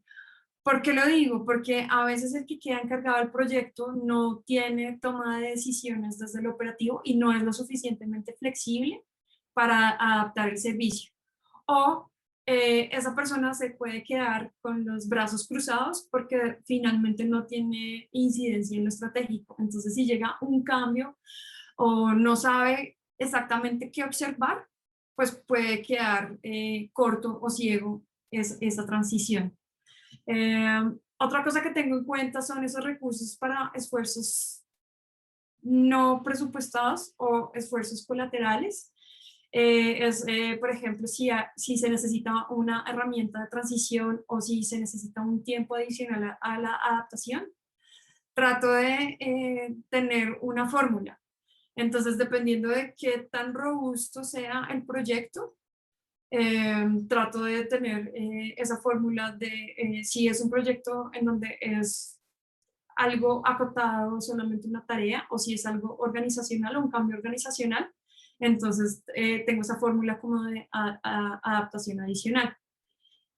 ¿Por qué lo digo? Porque a veces el que queda encargado del proyecto no tiene toma de decisiones desde el operativo y no es lo suficientemente flexible para adaptar el servicio. O esa persona se puede quedar con los brazos cruzados porque finalmente no tiene incidencia en lo estratégico. Entonces, si llega un cambio o no sabe exactamente qué observar, pues puede quedar corto o ciego esa transición. Otra cosa que tengo en cuenta son esos recursos para esfuerzos no presupuestados o esfuerzos colaterales. Por ejemplo, si se necesita una herramienta de transición o si se necesita un tiempo adicional a la adaptación, trato de tener una fórmula. Entonces, dependiendo de qué tan robusto sea el proyecto, trato de tener esa fórmula de si es un proyecto en donde es algo acotado, solamente una tarea, o si es algo organizacional o un cambio organizacional, entonces tengo esa fórmula como de adaptación adicional.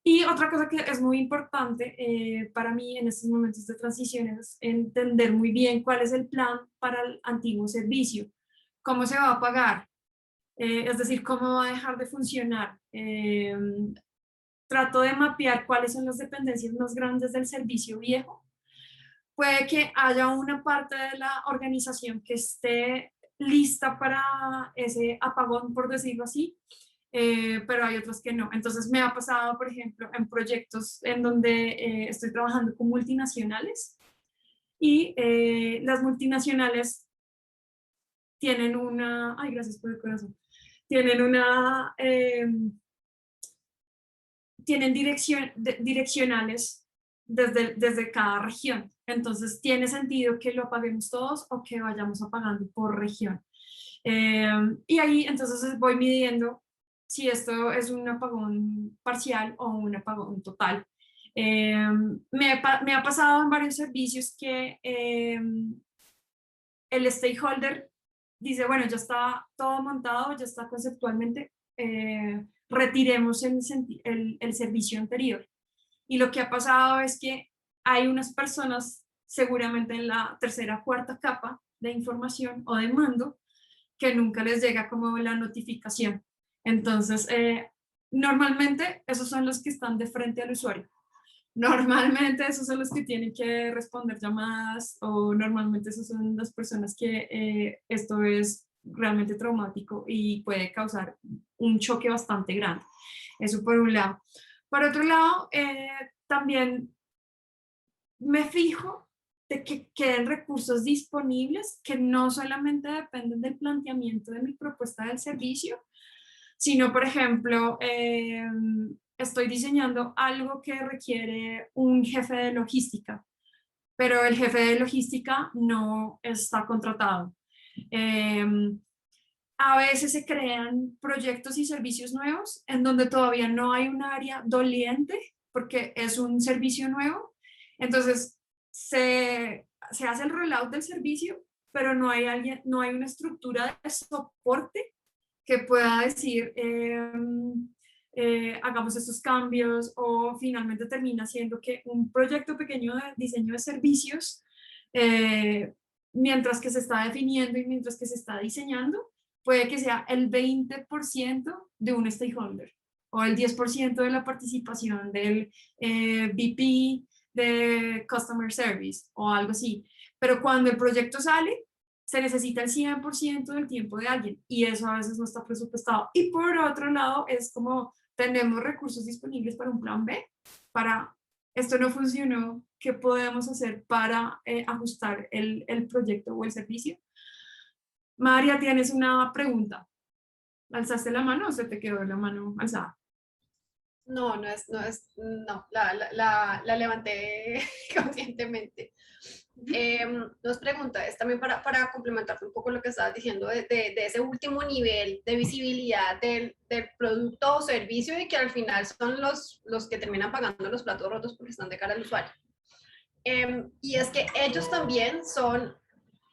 Y otra cosa que es muy importante para mí en estos momentos de transición es entender muy bien cuál es el plan para el antiguo servicio, cómo se va a pagar, es decir, cómo va a dejar de funcionar. Trato de mapear cuáles son las dependencias más grandes del servicio viejo. Puede que haya una parte de la organización que esté lista para ese apagón, por decirlo así, pero hay otras que no. Entonces me ha pasado, por ejemplo, en proyectos en donde estoy trabajando con multinacionales y las multinacionales tienen una, ay, gracias por el corazón, tienen una, tienen direccionales desde cada región. Entonces tiene sentido que lo apaguemos todos o que vayamos apagando por región. Y ahí entonces voy midiendo si esto es un apagón parcial o un apagón total. Me ha pasado en varios servicios que el stakeholder dice, bueno, ya está todo montado, ya está conceptualmente, retiremos el servicio anterior. Y lo que ha pasado es que hay unas personas, seguramente en la tercera o cuarta capa de información o de mando, que nunca les llega como la notificación. Entonces, normalmente esos son los que están de frente al usuario. Normalmente esos son los que tienen que responder llamadas o normalmente esos son las personas que esto es realmente traumático y puede causar un choque bastante grande. Eso por un lado. Por otro lado, también me fijo de que queden recursos disponibles que no solamente dependen del planteamiento de mi propuesta del servicio, sino, por ejemplo, estoy diseñando algo que requiere un jefe de logística, pero el jefe de logística no está contratado. A veces se crean proyectos y servicios nuevos en donde todavía no hay un área doliente porque es un servicio nuevo. Entonces se hace el rollout del servicio, pero no hay una estructura de soporte que pueda decir hagamos estos cambios o finalmente termina siendo que un proyecto pequeño de diseño de servicios, mientras que se está definiendo y mientras que se está diseñando, puede que sea el 20% de un stakeholder o el 10% de la participación del VP de Customer Service o algo así. Pero cuando el proyecto sale, se necesita el 100% del tiempo de alguien y eso a veces no está presupuestado. Y por otro lado, es como tenemos recursos disponibles para un plan B, para esto no funcionó, ¿qué podemos hacer para ajustar el proyecto o el servicio? María, tienes una pregunta. ¿Alzaste la mano o se te quedó la mano alzada? No, la levanté conscientemente. Nos pregunta, es también para complementar un poco lo que estabas diciendo de ese último nivel de visibilidad del producto o servicio y que al final son los que terminan pagando los platos rotos porque están de cara al usuario. Y es que ellos también son,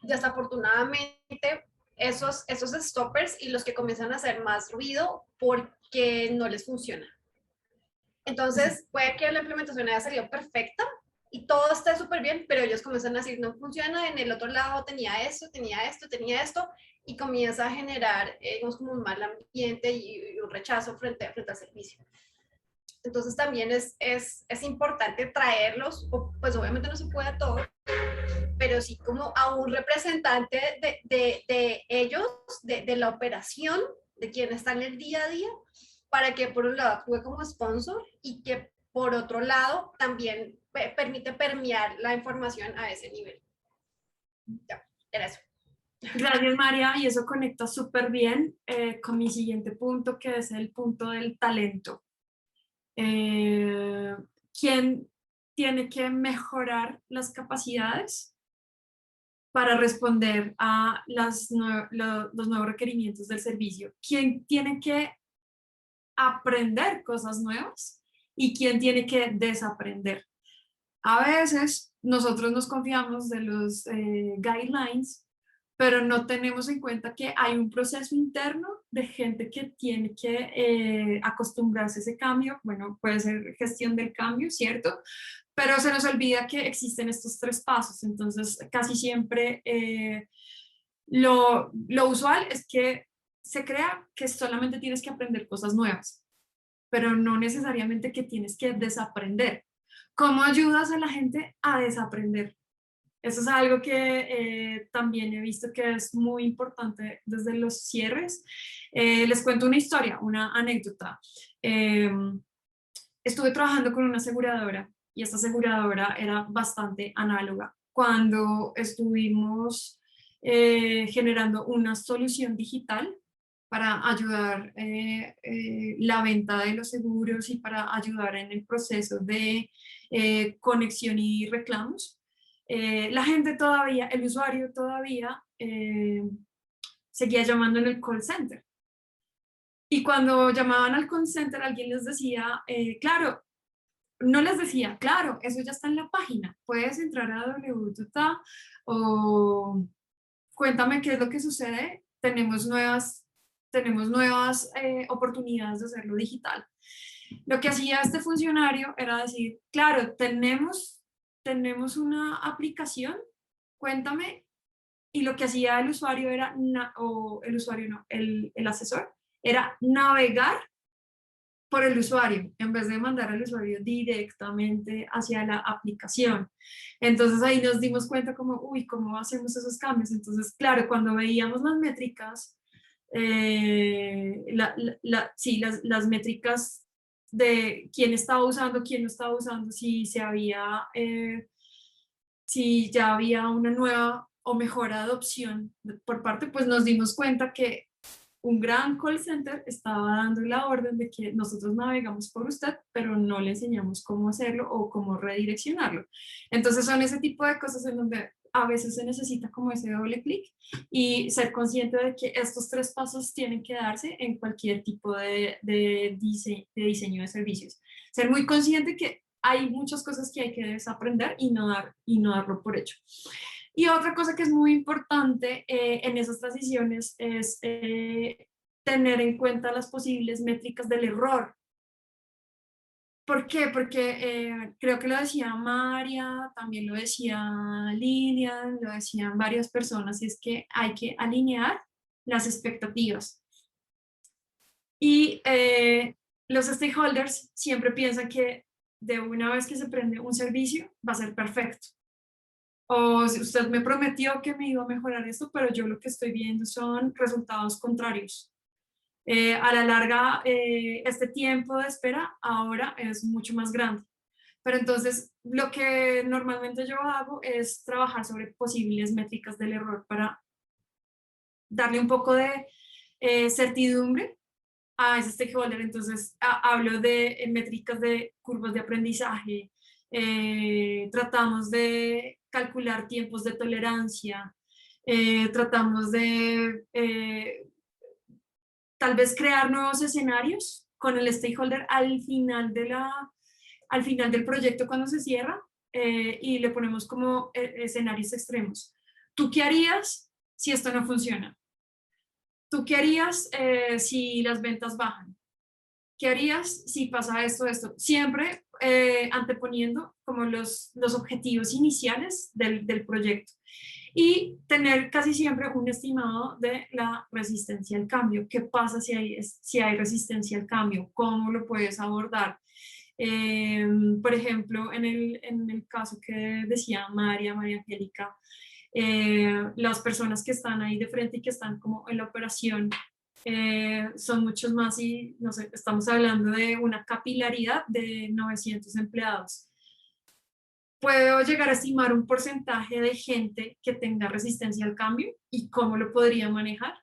desafortunadamente, esos stoppers y los que comienzan a hacer más ruido porque no les funciona. Entonces, puede que la implementación haya salido perfecta y todo esté súper bien, pero ellos comienzan a decir, no funciona, en el otro lado tenía esto, y comienza a generar, digamos, como un mal ambiente y un rechazo frente al servicio. Entonces, también es importante traerlos, pues obviamente no se puede a todo, pero sí como a un representante de ellos, de la operación, de quien está en el día a día, para que por un lado actúe como sponsor y que por otro lado también permite permear la información a ese nivel. Ya, era eso. Gracias, María, y eso conecta súper bien con mi siguiente punto, que es el punto del talento. ¿Quién tiene que mejorar las capacidades para responder a los nuevos requerimientos del servicio? ¿Quién tiene que aprender cosas nuevas y quién tiene que desaprender? A veces nosotros nos confiamos de los guidelines pero no tenemos en cuenta que hay un proceso interno de gente que tiene que acostumbrarse a ese cambio. Bueno, puede ser gestión del cambio, ¿cierto? Pero se nos olvida que existen estos 3 pasos. Entonces, casi siempre lo usual es que se crea que solamente tienes que aprender cosas nuevas, pero no necesariamente que tienes que desaprender. ¿Cómo ayudas a la gente a desaprender? Eso es algo que también he visto que es muy importante desde los cierres. Les cuento una historia, una anécdota. Estuve trabajando con una aseguradora y esta aseguradora era bastante análoga. Cuando estuvimos generando una solución digital para ayudar la venta de los seguros y para ayudar en el proceso de conexión y reclamos, la gente todavía, el usuario todavía seguía llamando en el call center. Y cuando llamaban al call center, alguien les decía, claro, no les decía, claro, eso ya está en la página, puedes entrar a www o cuéntame qué es lo que sucede, tenemos nuevas oportunidades de hacerlo digital. Lo que hacía este funcionario era decir, claro, tenemos una aplicación, cuéntame, y lo que hacía el usuario era, o el usuario no, el asesor, era navegar por el usuario, en vez de mandar al usuario directamente hacia la aplicación. Entonces ahí nos dimos cuenta como, uy, ¿cómo hacemos esos cambios? Entonces, claro, cuando veíamos las métricas, sí, las métricas de quién estaba usando, quién no estaba usando, si ya había una nueva o mejor adopción por parte, pues nos dimos cuenta que un gran call center estaba dando la orden de que nosotros navegamos por usted, pero no le enseñamos cómo hacerlo o cómo redireccionarlo. Entonces son ese tipo de cosas en donde a veces se necesita como ese doble clic y ser consciente de que estos 3 pasos tienen que darse en cualquier tipo de diseño de servicios. Ser muy consciente que hay muchas cosas que hay que desaprender y no darlo por hecho. Y otra cosa que es muy importante en esas transiciones es tener en cuenta las posibles métricas del error. ¿Por qué? Porque creo que lo decía María, también lo decía Lilian, lo decían varias personas, y es que hay que alinear las expectativas. Y los stakeholders siempre piensan que de una vez que se prende un servicio va a ser perfecto. O si usted me prometió que me iba a mejorar esto, pero yo lo que estoy viendo son resultados contrarios. A la larga, este tiempo de espera ahora es mucho más grande. Pero entonces, lo que normalmente yo hago es trabajar sobre posibles métricas del error para darle un poco de certidumbre a ese stakeholder. Entonces, hablo de métricas de curvas de aprendizaje, tratamos de calcular tiempos de tolerancia, tratamos de tal vez crear nuevos escenarios con el stakeholder al final del proyecto cuando se cierra y le ponemos como escenarios extremos. ¿Tú qué harías si esto no funciona? ¿Tú qué harías si las ventas bajan? ¿Qué harías si pasa esto? Siempre anteponiendo como los objetivos iniciales del proyecto. Y tener casi siempre un estimado de la resistencia al cambio. ¿Qué pasa si hay resistencia al cambio? ¿Cómo lo puedes abordar? Por ejemplo, en el caso que decía María Angélica, las personas que están ahí de frente y que están como en la operación son muchos más y no sé, estamos hablando de una capilaridad de 900 empleados. Puedo llegar a estimar un porcentaje de gente que tenga resistencia al cambio y cómo lo podría manejar.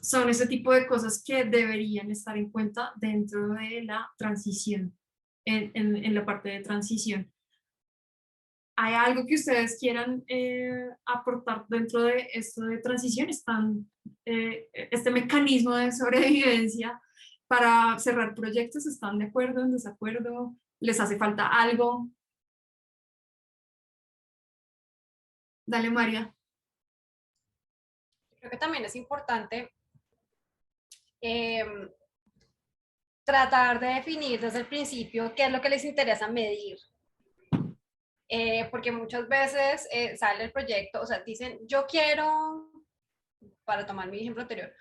Son ese tipo de cosas que deberían estar en cuenta dentro de la transición, en la parte de transición. ¿Hay algo que ustedes quieran aportar dentro de esto de transición? Este mecanismo de sobrevivencia para cerrar proyectos, ¿están de acuerdo, en desacuerdo? ¿Les hace falta algo? Dale, María. creo que también es importante tratar de definir desde el principio qué es lo que les interesa medir. Porque muchas veces sale el proyecto, o sea, dicen, yo quiero, para tomar mi ejemplo anterior,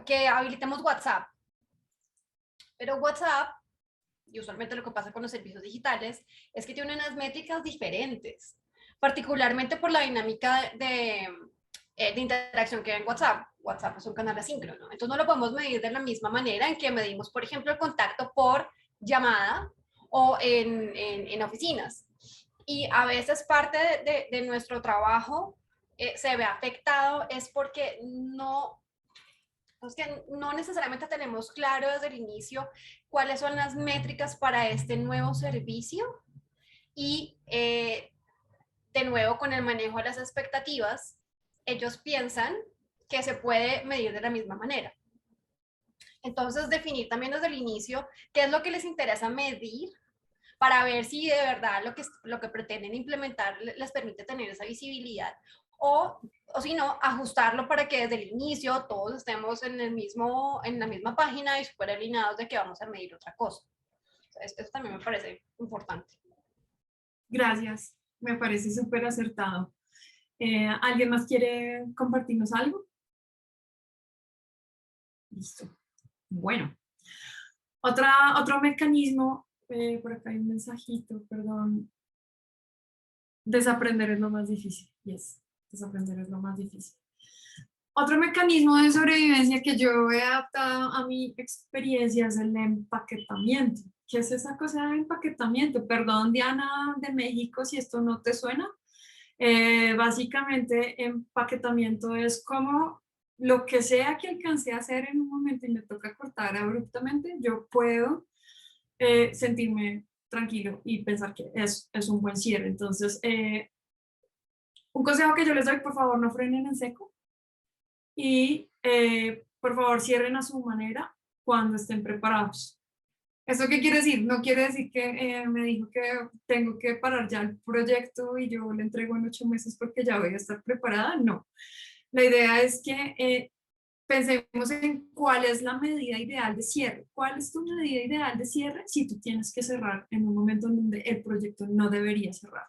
que habilitemos WhatsApp. Pero WhatsApp, y usualmente lo que pasa con los servicios digitales, es que tiene unas métricas diferentes, particularmente por la dinámica de interacción que hay en WhatsApp. WhatsApp es un canal asíncrono, entonces no lo podemos medir de la misma manera en que medimos, por ejemplo, el contacto por llamada o en oficinas. Y a veces parte de nuestro trabajo se ve afectado es porque no necesariamente tenemos claro desde el inicio cuáles son las métricas para este nuevo servicio y de nuevo con el manejo de las expectativas, ellos piensan que se puede medir de la misma manera. Entonces, definir también desde el inicio qué es lo que les interesa medir para ver si de verdad lo que pretenden implementar les permite tener esa visibilidad o si no, ajustarlo para que desde el inicio todos estemos en la misma página y súper alineados de que vamos a medir otra cosa. Eso también me parece importante. Gracias, me parece súper acertado. ¿Alguien más quiere compartirnos algo? Listo. Bueno, otro mecanismo, por acá hay un mensajito, perdón. Desaprender es lo más difícil. Yes, desaprender es lo más difícil. Otro mecanismo de sobrevivencia que yo he adaptado a mi experiencia es el empaquetamiento. ¿Qué es esa cosa de empaquetamiento? Perdón, Diana de México, si esto no te suena. Básicamente, empaquetamiento es como lo que sea que alcancé a hacer en un momento y me toca cortar abruptamente, yo puedo sentirme tranquilo y pensar que es un buen cierre. Entonces, un consejo que yo les doy, por favor, no frenen en seco y por favor cierren a su manera cuando estén preparados. ¿Esto qué quiere decir? No quiere decir que me dijo que tengo que parar ya el proyecto y yo le entrego en 8 meses porque ya voy a estar preparada. No. La idea es que pensemos en cuál es la medida ideal de cierre. ¿Cuál es tu medida ideal de cierre si tú tienes que cerrar en un momento en donde el proyecto no debería cerrar?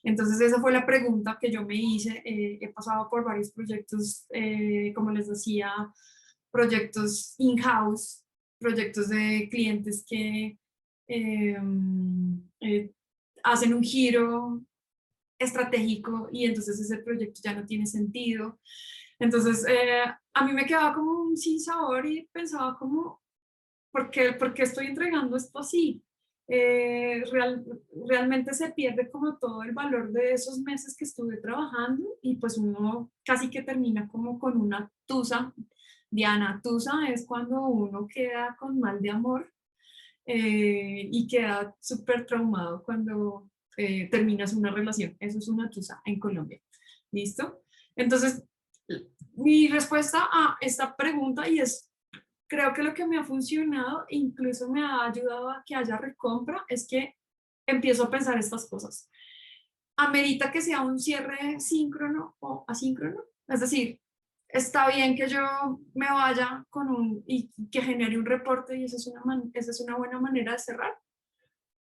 Entonces esa fue la pregunta que yo me hice. He pasado por varios proyectos, como les decía, proyectos in-house, proyectos de clientes que hacen un giro estratégico y entonces ese proyecto ya no tiene sentido. Entonces a mí me quedaba como un sinsabor y pensaba como, ¿por qué estoy entregando esto así? Realmente se pierde como todo el valor de esos meses que estuve trabajando y pues uno casi que termina como con una tusa. Diana, tusa es cuando uno queda con mal de amor y queda súper traumado cuando terminas una relación. Eso es una tusa en Colombia. ¿Listo? Entonces, mi respuesta a esta pregunta y es, creo que lo que me ha funcionado, incluso me ha ayudado a que haya recompra, es que empiezo a pensar estas cosas. ¿Amerita que sea un cierre síncrono o asíncrono? Es decir, está bien que yo me vaya y que genere un reporte y esa es una buena manera de cerrar.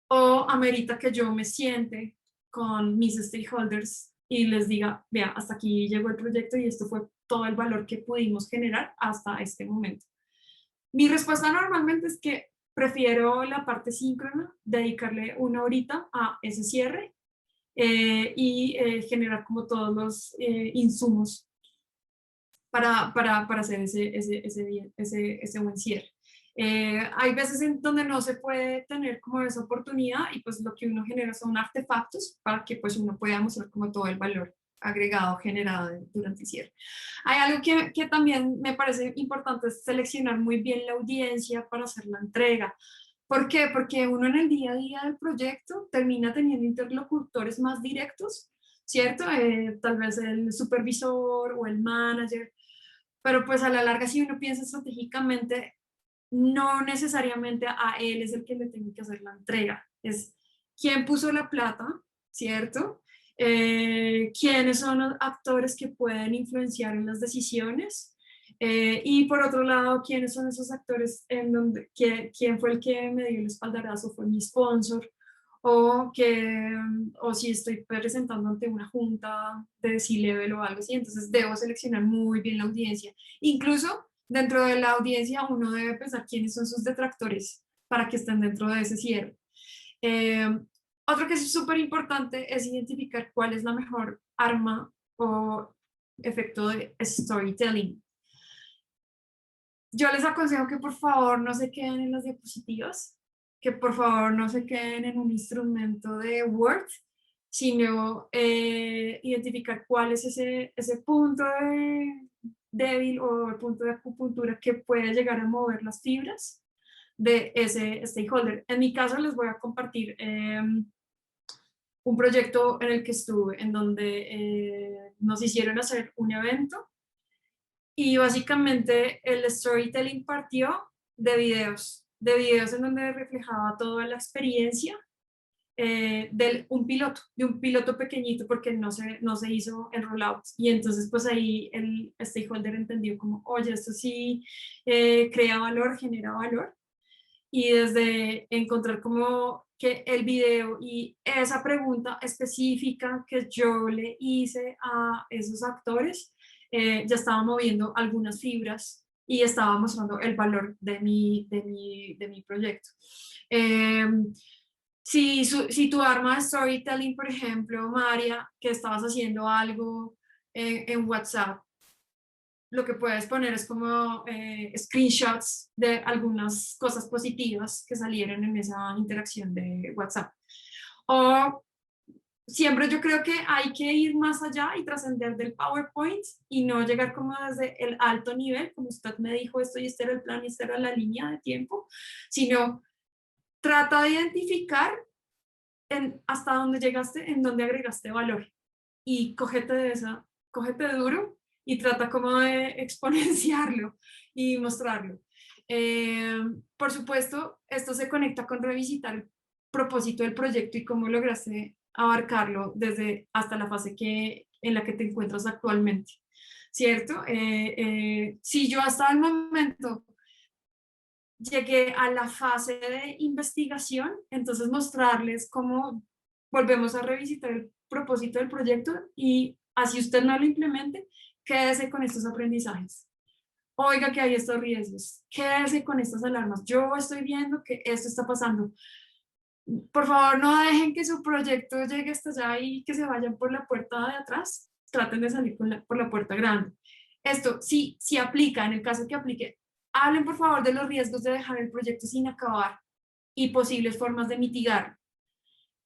¿O amerita que yo me siente con mis stakeholders y les diga, vea, hasta aquí llegó el proyecto y esto fue todo el valor que pudimos generar hasta este momento? Mi respuesta normalmente es que prefiero la parte síncrona, dedicarle una horita a ese cierre y generar como todos los insumos para hacer ese buen cierre. Hay veces en donde no se puede tener como esa oportunidad y pues lo que uno genera son artefactos para que pues uno pueda mostrar como todo el valor agregado generado durante el cierre. Hay algo que también me parece importante, es seleccionar muy bien la audiencia para hacer la entrega. ¿Por qué? Porque uno en el día a día del proyecto termina teniendo interlocutores más directos, ¿cierto? Tal vez el supervisor o el manager, pero pues a la larga si uno piensa estratégicamente, no necesariamente a él es el que le tiene que hacer la entrega, es quién puso la plata, ¿cierto? quiénes son los actores que pueden influenciar en las decisiones, y por otro lado, quiénes son esos actores en donde, quién fue el que me dio el espaldarazo, fue mi sponsor, o si estoy presentando ante una junta de C-level o algo así, entonces debo seleccionar muy bien la audiencia. Incluso dentro de la audiencia uno debe pensar quiénes son sus detractores para que estén dentro de ese cierre. Otro que es súper importante es identificar cuál es la mejor arma o efecto de storytelling. Yo les aconsejo que por favor no se queden en las diapositivas, que por favor no se queden en un instrumento de Word, sino identificar cuál es ese punto débil o el punto de acupuntura que puede llegar a mover las fibras de ese stakeholder. En mi caso les voy a compartir un proyecto en el que estuve, en donde nos hicieron hacer un evento y básicamente el storytelling partió de videos en donde reflejaba toda la experiencia de un piloto pequeñito, porque no se hizo el rollout. Y entonces pues ahí el stakeholder entendió como, oye, esto sí crea valor, genera valor. Y desde encontrar como que el video y esa pregunta específica que yo le hice a esos actores ya estaba moviendo algunas fibras y estaba mostrando el valor de mi proyecto. Si tu arma de storytelling, por ejemplo, María, que estabas haciendo algo en WhatsApp, lo que puedes poner es como screenshots de algunas cosas positivas que salieron en esa interacción de WhatsApp. O siempre yo creo que hay que ir más allá y trascender del PowerPoint y no llegar como desde el alto nivel, como usted me dijo, esto y este era el plan y esta era la línea de tiempo, sino trata de identificar hasta dónde llegaste, en dónde agregaste valor y cógete duro y trata como de exponenciarlo y mostrarlo. Por supuesto, esto se conecta con revisitar el propósito del proyecto y cómo lograste abarcarlo desde hasta la fase en la que te encuentras actualmente, ¿cierto? Si yo hasta el momento llegué a la fase de investigación, entonces mostrarles cómo volvemos a revisitar el propósito del proyecto y así usted no lo implemente, quédese con estos aprendizajes. Oiga que hay estos riesgos, quédese con estas alarmas. Yo estoy viendo que esto está pasando. Por favor, no dejen que su proyecto llegue hasta allá y que se vayan por la puerta de atrás. Traten de salir por la puerta grande. Esto sí aplica, en el caso que aplique, hablen por favor de los riesgos de dejar el proyecto sin acabar y posibles formas de mitigar.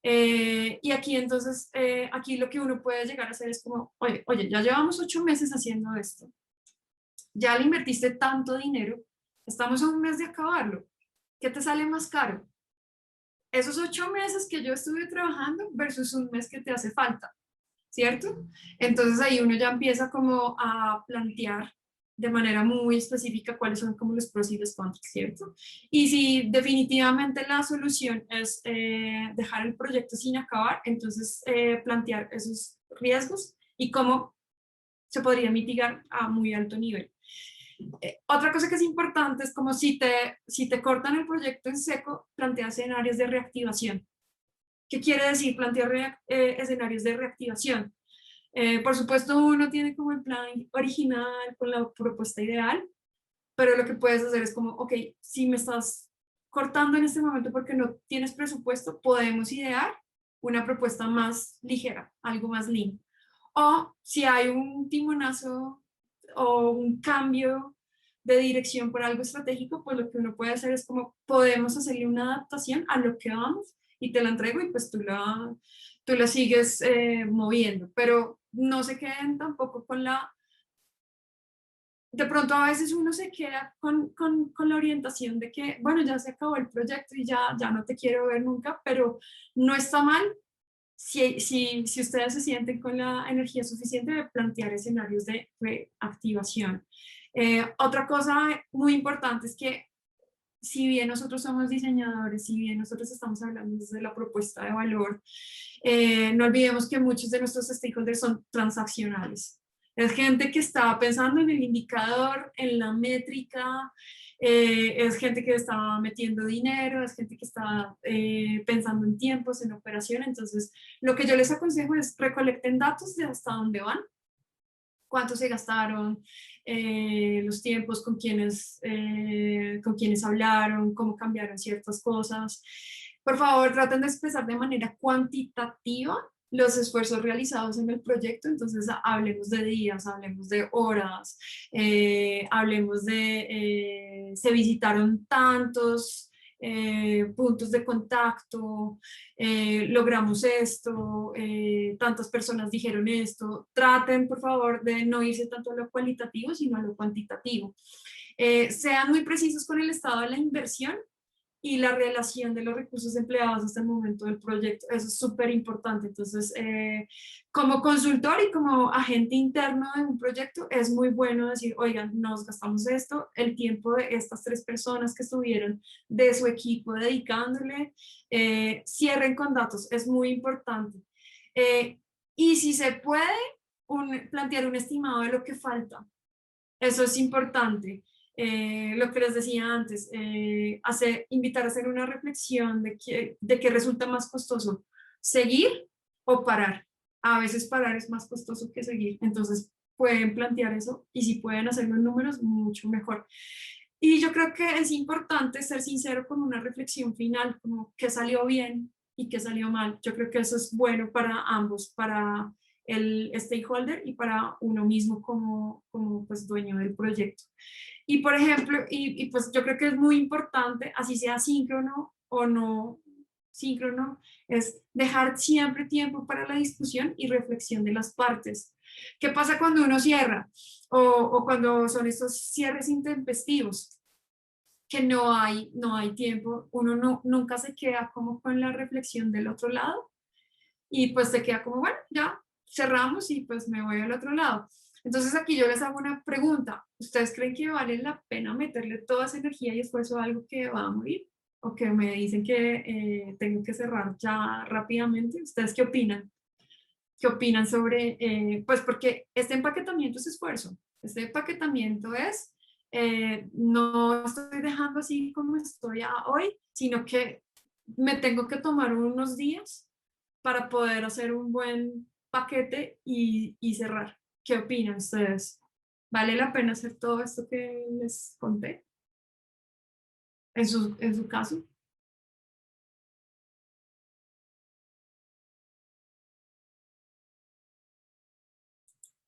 Y aquí entonces, aquí lo que uno puede llegar a hacer es como, oye, ya llevamos 8 meses haciendo esto, ya le invertiste tanto dinero, estamos a un mes de acabarlo, ¿qué te sale más caro? Esos 8 meses que yo estuve trabajando versus un mes que te hace falta, ¿cierto? Entonces ahí uno ya empieza como a plantear de manera muy específica cuáles son como los pros y los contras, ¿cierto? Y si definitivamente la solución es dejar el proyecto sin acabar, entonces plantear esos riesgos y cómo se podría mitigar a muy alto nivel. Otra cosa que es importante es como si te cortan el proyecto en seco, plantea escenarios de reactivación. ¿Qué quiere decir plantear escenarios de reactivación? Por supuesto, uno tiene como el plan original con la propuesta ideal, pero lo que puedes hacer es como, ok, si me estás cortando en este momento porque no tienes presupuesto, podemos idear una propuesta más ligera, algo más lean. O si hay un timonazo o un cambio de dirección por algo estratégico, pues lo que uno puede hacer es como, podemos hacerle una adaptación a lo que vamos y te la entrego y pues tú la sigues moviendo, pero no se queden tampoco con de pronto a veces uno se queda con la orientación de que, bueno, ya se acabó el proyecto y ya no te quiero ver nunca, pero no está mal si ustedes se sienten con la energía suficiente de plantear escenarios de reactivación. Otra cosa muy importante es que si bien nosotros somos diseñadores, si bien nosotros estamos hablando desde la propuesta de valor, no olvidemos que muchos de nuestros stakeholders son transaccionales. Es gente que está pensando en el indicador, en la métrica, es gente que está metiendo dinero, es gente que está pensando en tiempos, en operación. Entonces, lo que yo les aconsejo es recolecten datos de hasta dónde van, cuánto se gastaron, los tiempos, con quienes hablaron, cómo cambiaron ciertas cosas. Por favor, traten de expresar de manera cuantitativa los esfuerzos realizados en el proyecto. Entonces, hablemos de días, hablemos de horas, hablemos de se visitaron tantos puntos de contacto, logramos esto, tantas personas dijeron esto. Traten, por favor, de no irse tanto a lo cualitativo, sino a lo cuantitativo. Sean muy precisos con el estado de la inversión y la relación de los recursos empleados hasta el momento del proyecto. Eso es súper importante. Entonces, como consultor y como agente interno de un proyecto, es muy bueno decir, oigan, nos gastamos esto, el tiempo de estas 3 personas que estuvieron de su equipo dedicándole, cierren con datos, es muy importante. Y si se puede, plantear un estimado de lo que falta. Eso es importante. Lo que les decía antes, invitar a hacer una reflexión de qué resulta más costoso, seguir o parar. A veces parar es más costoso que seguir, entonces pueden plantear eso y si pueden hacerlo en números, mucho mejor. Y yo creo que es importante ser sincero con una reflexión final, como qué salió bien y qué salió mal. Yo creo que eso es bueno para ambos, para el stakeholder y para uno mismo como pues dueño del proyecto. Y por ejemplo, pues yo creo que es muy importante, así sea síncrono o no síncrono, es dejar siempre tiempo para la discusión y reflexión de las partes. ¿Qué pasa cuando uno cierra? O cuando son estos cierres intempestivos, que no hay tiempo, uno nunca se queda como con la reflexión del otro lado y pues se queda como, bueno, ya cerramos y pues me voy al otro lado. Entonces aquí yo les hago una pregunta. ¿Ustedes creen que vale la pena meterle toda esa energía y esfuerzo a algo que va a morir? ¿O que me dicen que tengo que cerrar ya rápidamente? ¿Ustedes qué opinan? ¿Qué opinan sobre, pues porque este empaquetamiento es esfuerzo? Este empaquetamiento es, no estoy dejando así como estoy hoy, sino que me tengo que tomar unos días para poder hacer un buen paquete y cerrar. ¿Qué opinan ustedes? ¿Vale la pena hacer todo esto que les conté? En su caso.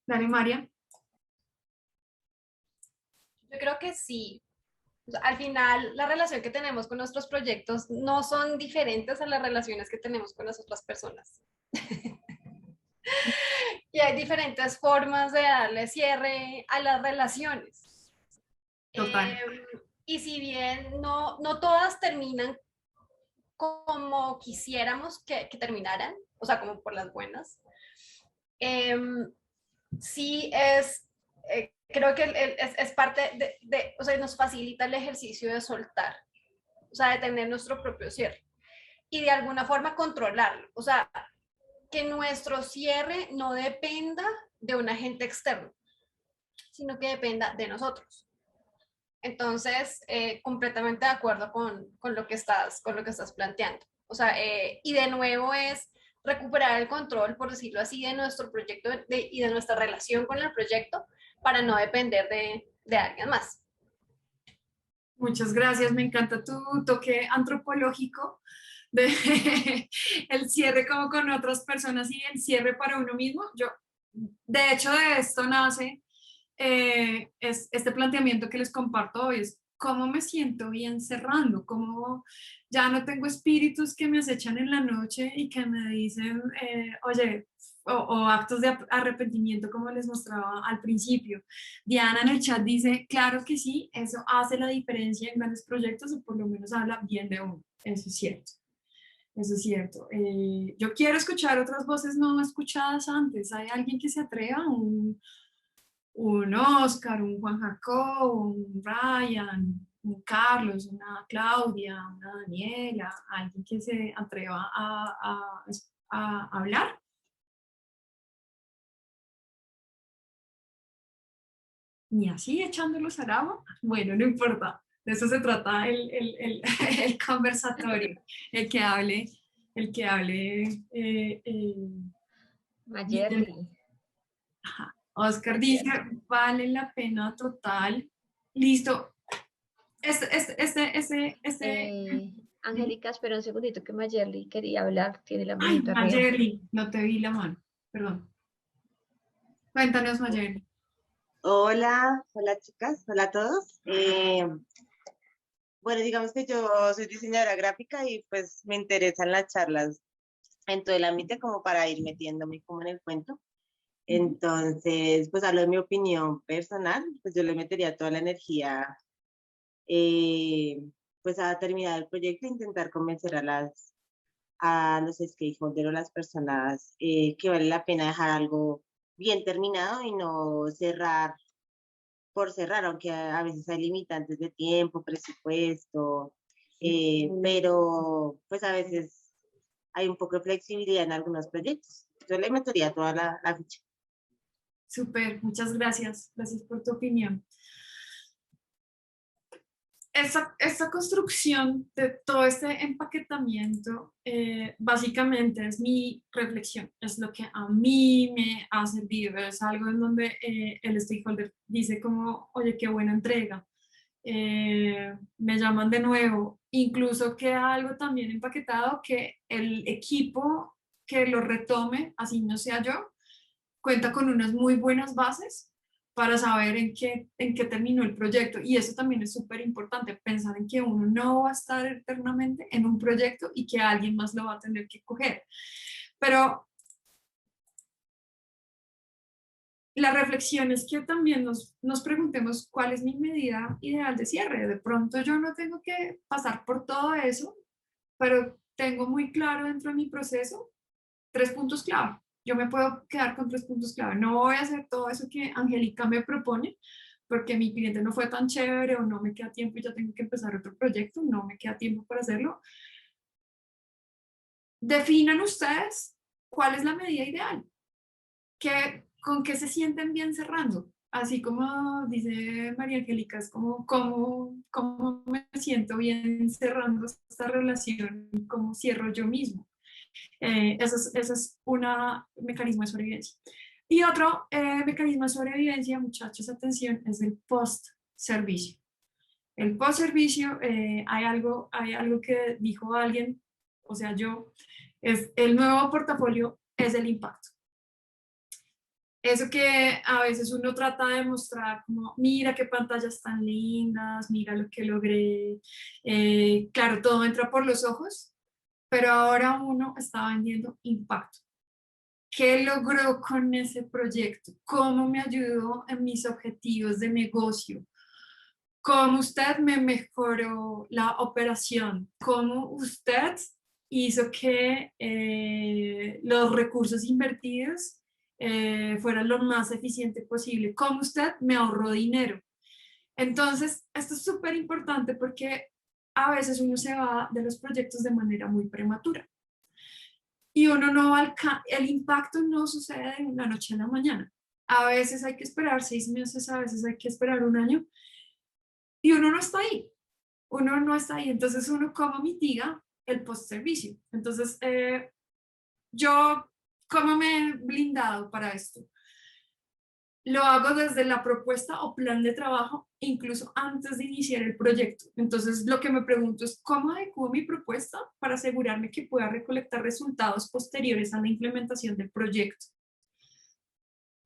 Dale, María. Yo creo que sí. O sea, al final, la relación que tenemos con nuestros proyectos no son diferentes a las relaciones que tenemos con las otras personas. Y hay diferentes formas de darle cierre a las relaciones. Total. Y si bien no todas terminan como quisiéramos que terminaran, o sea, como por las buenas, sí creo que es parte o sea, nos facilita el ejercicio de soltar, o sea, de tener nuestro propio cierre y de alguna forma controlarlo, o sea, que nuestro cierre no dependa de un agente externo, sino que dependa de nosotros. Entonces, completamente de acuerdo con lo que estás planteando. O sea, y de nuevo es recuperar el control, por decirlo así, de nuestro proyecto y de nuestra relación con el proyecto para no depender de alguien más. Muchas gracias, me encanta tu toque antropológico de el cierre como con otras personas y el cierre para uno mismo. De hecho, de esto nace es este planteamiento que les comparto hoy, es cómo me siento bien cerrando, cómo ya no tengo espíritus que me acechan en la noche y que me dicen, oye, o actos de arrepentimiento como les mostraba al principio. Diana en el chat dice, claro que sí, eso hace la diferencia en grandes proyectos o por lo menos habla bien de uno, eso es cierto. Eso es cierto. Yo quiero escuchar otras voces no escuchadas antes. ¿Hay alguien que se atreva? Un Oscar, un Juan Jacob, un Ryan, un Carlos, una Claudia, una Daniela, alguien que se atreva a hablar. Ni así echándolos al agua. Bueno, no importa. De eso se trata el conversatorio, el que hable Mayerly. Ajá. Oscar dice, vale la pena total. Listo. Angélica, espera un segundito que Mayerly quería hablar, tiene la manito arriba. Mayerly, no te vi la mano, perdón. Cuéntanos, Mayerly. Hola, hola chicas, hola a todos. Bueno, digamos que yo soy diseñadora gráfica y pues me interesan las charlas en todo el ámbito como para ir metiéndome como en el cuento. Entonces, pues hablo de mi opinión personal, pues yo le metería toda la energía pues a terminar el proyecto e intentar convencer a los stakeholders o las personas que vale la pena dejar algo bien terminado y no cerrar por cerrar, aunque a veces hay limitantes de tiempo, presupuesto, pero pues a veces hay un poco de flexibilidad en algunos proyectos. Yo le metería toda la ficha. Súper, muchas gracias. Gracias por tu opinión. Esta construcción de todo este empaquetamiento básicamente es mi reflexión, es lo que a mí me ha servido, es algo en donde el stakeholder dice como, oye, qué buena entrega, me llaman de nuevo, incluso queda algo también empaquetado que el equipo que lo retome, así no sea yo, cuenta con unas muy buenas bases para saber en qué terminó el proyecto. Y eso también es súper importante, pensar en que uno no va a estar eternamente en un proyecto y que alguien más lo va a tener que coger. Pero la reflexión es que también nos preguntemos cuál es mi medida ideal de cierre. De pronto yo no tengo que pasar por todo eso, pero tengo muy claro dentro de mi proceso 3 puntos clave. Yo me puedo quedar con 3 puntos clave. No voy a hacer todo eso que Angélica me propone, porque mi cliente no fue tan chévere o no me queda tiempo y ya tengo que empezar otro proyecto, no me queda tiempo para hacerlo. Definan ustedes cuál es la medida ideal, con qué se sienten bien cerrando. Así como dice María Angélica, es como cómo me siento bien cerrando esta relación y cómo cierro yo mismo. Ese es un mecanismo de sobrevivencia. Y otro mecanismo de sobrevivencia, muchachos, atención, es el post-servicio. El post-servicio, hay algo que dijo alguien, o sea, yo, es el nuevo portafolio es el impacto. Eso que a veces uno trata de mostrar como, mira qué pantallas tan lindas, mira lo que logré. Claro, todo entra por los ojos, pero ahora uno está vendiendo impacto. ¿Qué logró con ese proyecto? ¿Cómo me ayudó en mis objetivos de negocio? ¿Cómo usted me mejoró la operación? ¿Cómo usted hizo que los recursos invertidos fueran lo más eficiente posible? ¿Cómo usted me ahorró dinero? Entonces, esto es súper importante porque a veces uno se va de los proyectos de manera muy prematura. Y uno no el impacto no sucede de una noche a la mañana. A veces hay que esperar 6 meses, a veces hay que esperar 1 año y uno no está ahí. Uno no está ahí. Entonces, uno cómo mitiga el post-servicio. Entonces, yo, ¿cómo me he blindado para esto? Lo hago desde la propuesta o plan de trabajo, incluso antes de iniciar el proyecto. Entonces, lo que me pregunto es, ¿cómo adecuo mi propuesta para asegurarme que pueda recolectar resultados posteriores a la implementación del proyecto?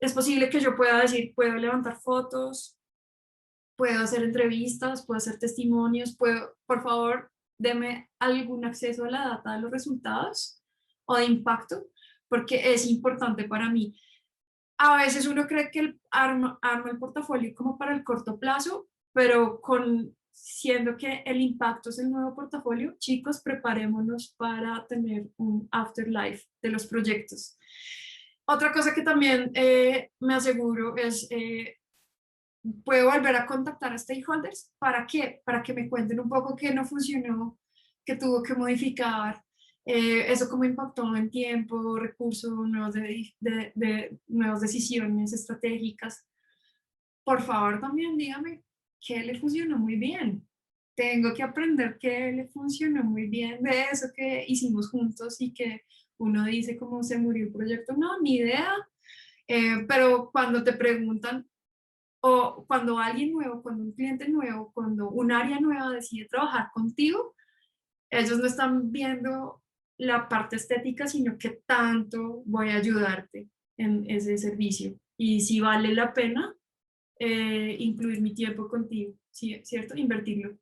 Es posible que yo pueda decir, puedo levantar fotos, puedo hacer entrevistas, puedo hacer testimonios, por favor, deme algún acceso a la data de los resultados o de impacto, porque es importante para mí. A veces uno cree que arma el portafolio como para el corto plazo, pero siendo que el impacto es el nuevo portafolio, chicos, preparémonos para tener un afterlife de los proyectos. Otra cosa que también me aseguro es puedo volver a contactar a stakeholders. ¿Para qué? Para que me cuenten un poco qué no funcionó, qué tuvo que modificar, eso cómo impactó en tiempo, recursos, nuevas decisiones estratégicas. Por favor, también dígame qué le funcionó muy bien. Tengo que aprender qué le funcionó muy bien de eso que hicimos juntos y que uno dice cómo se murió el proyecto. No, ni idea. Pero cuando te preguntan, o cuando alguien nuevo, cuando un cliente nuevo, cuando un área nueva decide trabajar contigo, ellos no están viendo la parte estética, sino que tanto voy a ayudarte en ese servicio. Y si vale la pena incluir mi tiempo contigo, ¿sí? ¿Cierto? Invertirlo.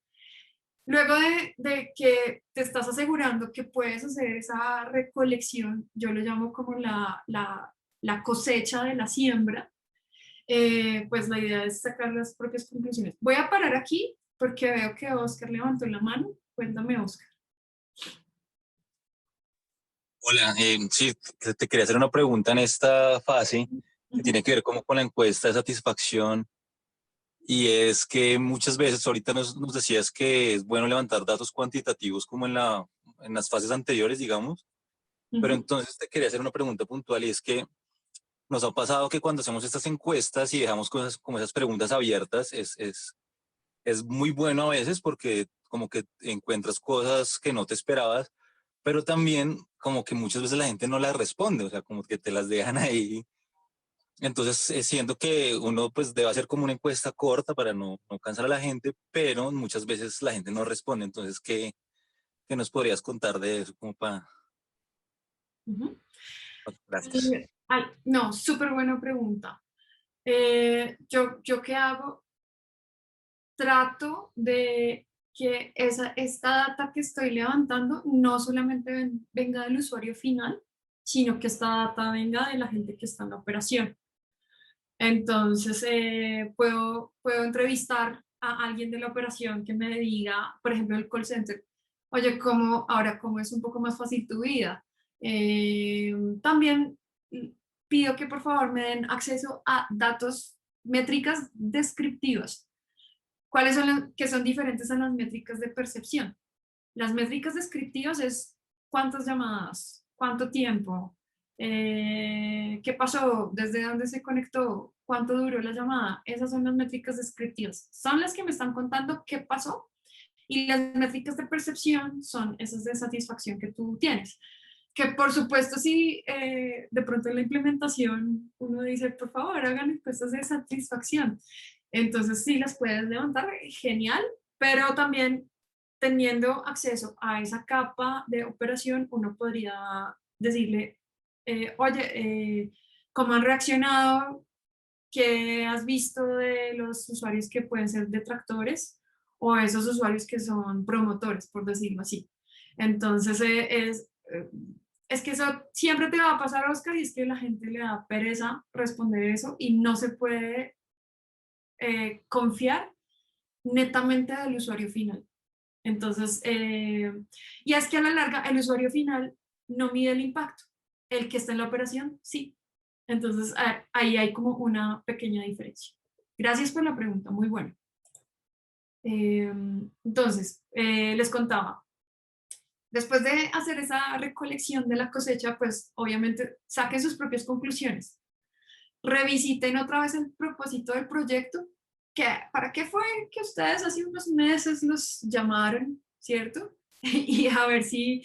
Luego de que te estás asegurando que puedes hacer esa recolección, yo lo llamo como la cosecha de la siembra, pues la idea es sacar las propias conclusiones. Voy a parar aquí porque veo que Oscar levantó la mano. Cuéntame, Oscar. Hola, sí, te quería hacer una pregunta en esta fase que tiene que ver como con la encuesta de satisfacción, y es que muchas veces, ahorita nos decías que es bueno levantar datos cuantitativos como en las fases anteriores, digamos, pero entonces te quería hacer una pregunta puntual, y es que nos ha pasado que cuando hacemos estas encuestas y dejamos cosas como esas preguntas abiertas, es muy bueno a veces porque como que encuentras cosas que no te esperabas, pero también como que muchas veces la gente no las responde, o sea, como que te las dejan ahí. Entonces, siento que uno pues debe hacer como una encuesta corta para no cansar a la gente, pero muchas veces la gente no responde. Entonces, ¿qué nos podrías contar de eso? Como para... Gracias. Ay, no, súper buena pregunta. ¿Yo qué hago? Trato de que esta data que estoy levantando no solamente venga del usuario final, sino que esta data venga de la gente que está en la operación. Entonces, puedo entrevistar a alguien de la operación que me diga, por ejemplo, el call center, oye, ¿cómo es un poco más fácil tu vida? También pido que por favor me den acceso a datos, métricas descriptivas. ¿Cuáles son las que son diferentes a las métricas de percepción? Las métricas descriptivas es cuántas llamadas, cuánto tiempo, qué pasó, desde dónde se conectó, cuánto duró la llamada. Esas son las métricas descriptivas. Son las que me están contando qué pasó, y las métricas de percepción son esas de satisfacción que tú tienes. Que por supuesto, si de pronto en la implementación uno dice, por favor, hagan encuestas de satisfacción. Entonces, sí las puedes levantar, genial, pero también teniendo acceso a esa capa de operación, uno podría decirle, oye, ¿cómo han reaccionado? ¿Qué has visto de los usuarios que pueden ser detractores o esos usuarios que son promotores, por decirlo así? Entonces, es que eso siempre te va a pasar, Oscar, y es que a la gente le da pereza responder eso y no se puede confiar netamente del usuario final. Entonces, y es que a la larga el usuario final no mide el impacto, el que está en la operación sí. Entonces, ahí hay como una pequeña diferencia. Gracias por la pregunta, muy buena. Entonces, les contaba, después de hacer esa recolección de la cosecha, pues obviamente saquen sus propias conclusiones. Revisiten otra vez el propósito del proyecto. ¿Para qué fue que ustedes hace unos meses los llamaron, cierto? Y a ver si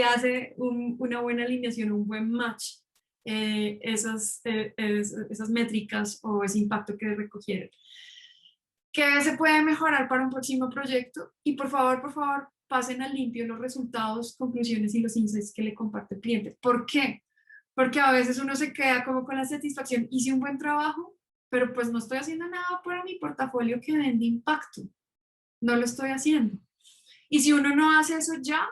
hace una buena alineación, un buen match, esas métricas o ese impacto que recogieron. ¿Qué se puede mejorar para un próximo proyecto? Y por favor, pasen al limpio los resultados, conclusiones y los insights que le comparte el cliente. ¿Por qué? Porque a veces uno se queda como con la satisfacción, hice un buen trabajo, pero pues no estoy haciendo nada para mi portafolio que vende impacto. No lo estoy haciendo. Y si uno no hace eso ya,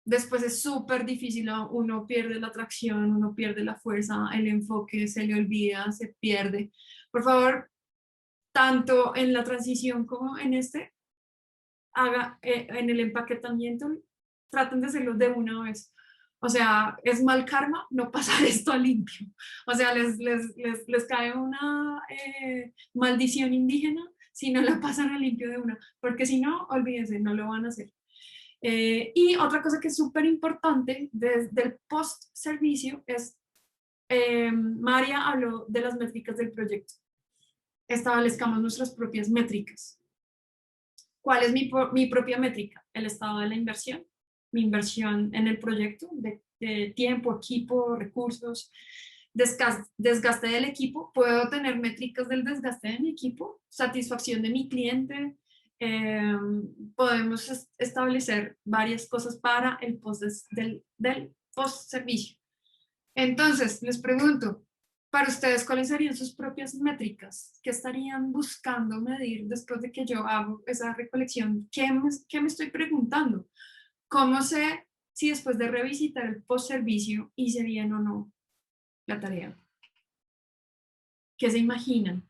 después es súper difícil, uno pierde la atracción, uno pierde la fuerza, el enfoque se le olvida, se pierde. Por favor, tanto en la transición como en en el empaquetamiento, traten de hacerlo de una vez. O sea, es mal karma no pasar esto a limpio. O sea, les cae una maldición indígena si no la pasan a limpio de una, porque si no, olvídense, no lo van a hacer. Y otra cosa que es súper importante desde el post-servicio es, María habló de las métricas del proyecto. Establezcamos nuestras propias métricas. ¿Cuál es mi propia métrica? El estado de la inversión, mi inversión en el proyecto, de tiempo, equipo, recursos, desgaste del equipo. Puedo tener métricas del desgaste de mi equipo, satisfacción de mi cliente. Podemos establecer varias cosas para el del post-servicio. Entonces, les pregunto, para ustedes, ¿cuáles serían sus propias métricas? ¿Qué estarían buscando medir después de que yo hago esa recolección? ¿Qué me estoy preguntando? ¿Cómo sé si después de revisitar el post-servicio hice bien o no la tarea? ¿Qué se imaginan?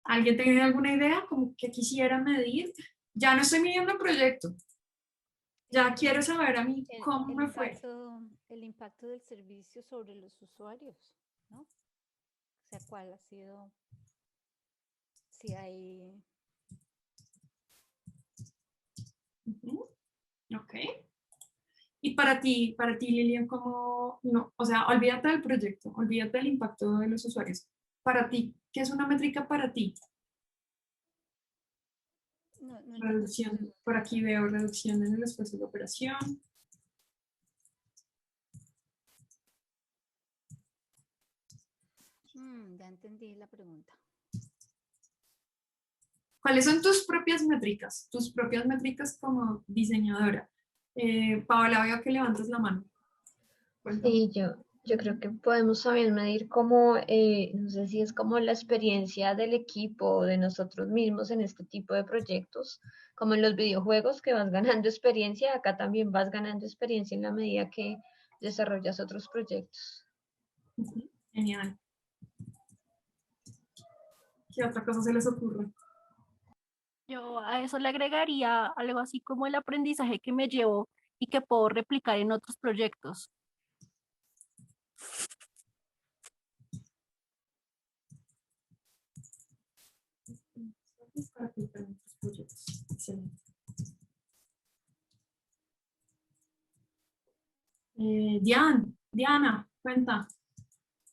¿Alguien tiene alguna idea como que quisiera medir? Ya no estoy midiendo el proyecto. Ya quiero saber a mí cómo me fue. El impacto del servicio sobre los usuarios, ¿no? O sea, ¿cuál ha sido? Si hay... Ok. Y para ti, Lilian, ¿cómo no? O sea, olvídate del proyecto, olvídate del impacto de los usuarios. Para ti, ¿qué es una métrica para ti? No entiendo tu Reducción, pregunta. por aquí veo reducción en el esfuerzo de operación. Ya entendí la pregunta. ¿Cuáles son tus propias métricas? Tus propias métricas como diseñadora. Paola, veo que levantas la mano. Cuéntame. Sí, yo creo que podemos también medir como, no sé si es como la experiencia del equipo o de nosotros mismos en este tipo de proyectos, como en los videojuegos que vas ganando experiencia, acá también vas ganando experiencia en la medida que desarrollas otros proyectos. Genial. ¿Qué otra cosa se les ocurre? Yo a eso le agregaría algo así como el aprendizaje que me llevo y que puedo replicar en otros proyectos. Para aplicar en otros proyectos. Excelente. Diana, cuenta.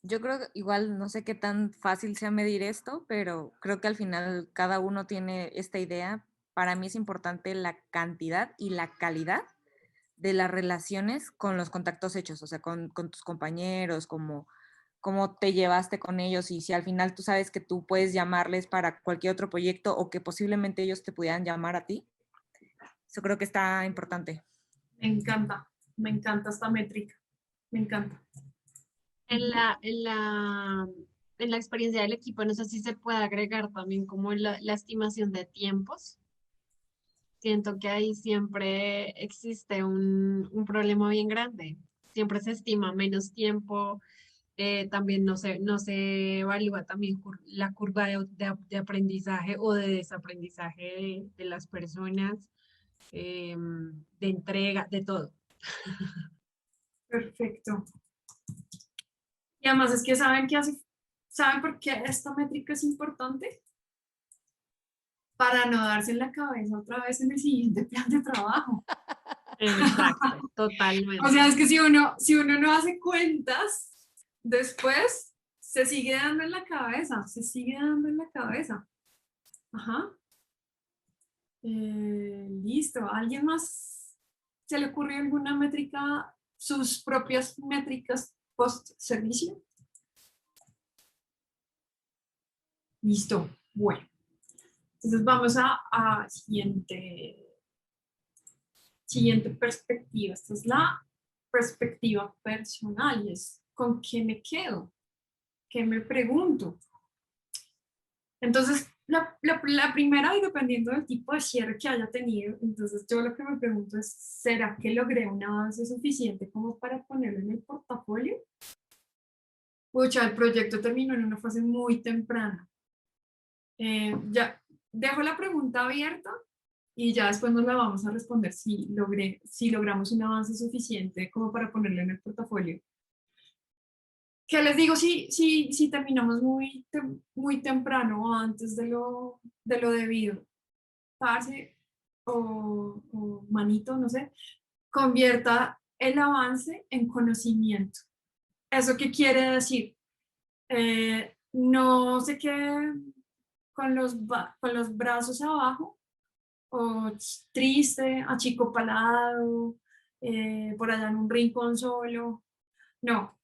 Yo creo que igual no sé qué tan fácil sea medir esto, pero creo que al final cada uno tiene esta idea. Para mí es importante la cantidad y la calidad de las relaciones con los contactos hechos, o sea, con tus compañeros, como cómo te llevaste con ellos y si al final tú sabes que tú puedes llamarles para cualquier otro proyecto o que posiblemente ellos te pudieran llamar a ti. Eso creo que está importante. Me encanta esta métrica, me encanta. En la experiencia del equipo, no sé si se puede agregar también como la estimación de tiempos. Siento que ahí siempre existe un problema bien grande. Siempre se estima menos tiempo, también no se evalúa también la curva de aprendizaje o de desaprendizaje de las personas, de entrega, de todo. Perfecto. Y además es que ¿saben por qué esta métrica es importante? Para no darse en la cabeza otra vez en el siguiente plan de trabajo. Exacto, totalmente. O sea, es que si uno no hace cuentas, después se sigue dando en la cabeza, se sigue dando en la cabeza. Ajá. Listo. ¿A alguien más se le ocurrió alguna métrica, sus propias métricas post-servicio? Listo. Bueno. Entonces vamos a siguiente perspectiva. Esta es la perspectiva personal. Es ¿con qué me quedo? ¿Qué me pregunto? Entonces, la primera, y dependiendo del tipo de cierre que haya tenido, entonces yo lo que me pregunto es, ¿será que logré un avance suficiente como para ponerlo en el portafolio? Pucha, el proyecto terminó en una fase muy temprana. Ya dejo la pregunta abierta y ya después nos la vamos a responder si logramos un avance suficiente como para ponerlo en el portafolio. ¿Qué les digo? Si terminamos muy temprano o antes de lo debido, parce o manito, no sé, convierta el avance en conocimiento. ¿Eso qué quiere decir? No se quede con los brazos abajo o triste, achicopalado, por allá en un rincón solo. No,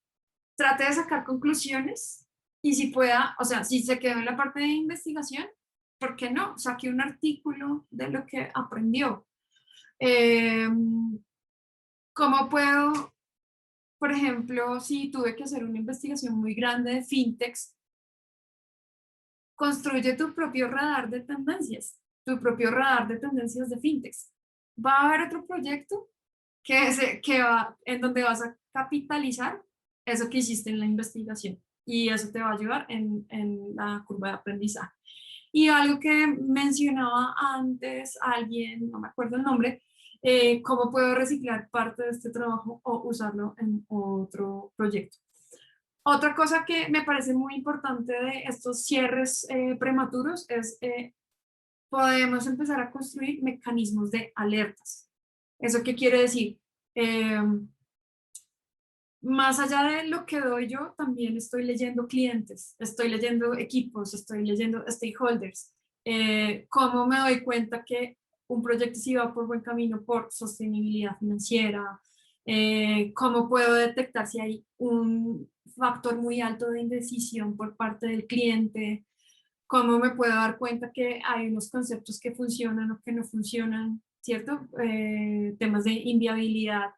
trate de sacar conclusiones y si pueda, o sea, si se quedó en la parte de investigación, ¿por qué no? Saque un artículo de lo que aprendió. ¿Cómo puedo, por ejemplo, si tuve que hacer una investigación muy grande de fintechs, construye tu propio radar de tendencias, tu propio radar de tendencias de fintechs? Va a haber otro proyecto en donde vas a capitalizar eso que hiciste en la investigación y eso te va a ayudar en la curva de aprendizaje. Y algo que mencionaba antes alguien, no me acuerdo el nombre, cómo puedo reciclar parte de este trabajo o usarlo en otro proyecto. Otra cosa que me parece muy importante de estos cierres prematuros es podemos empezar a construir mecanismos de alertas. ¿Eso qué quiere decir? Más allá de lo que doy yo, también estoy leyendo clientes, estoy leyendo equipos, estoy leyendo stakeholders. ¿Cómo me doy cuenta que un proyecto sí va por buen camino por sostenibilidad financiera? ¿Cómo puedo detectar si hay un factor muy alto de indecisión por parte del cliente? ¿Cómo me puedo dar cuenta que hay unos conceptos que funcionan o que no funcionan? ¿Cierto? Temas de inviabilidad.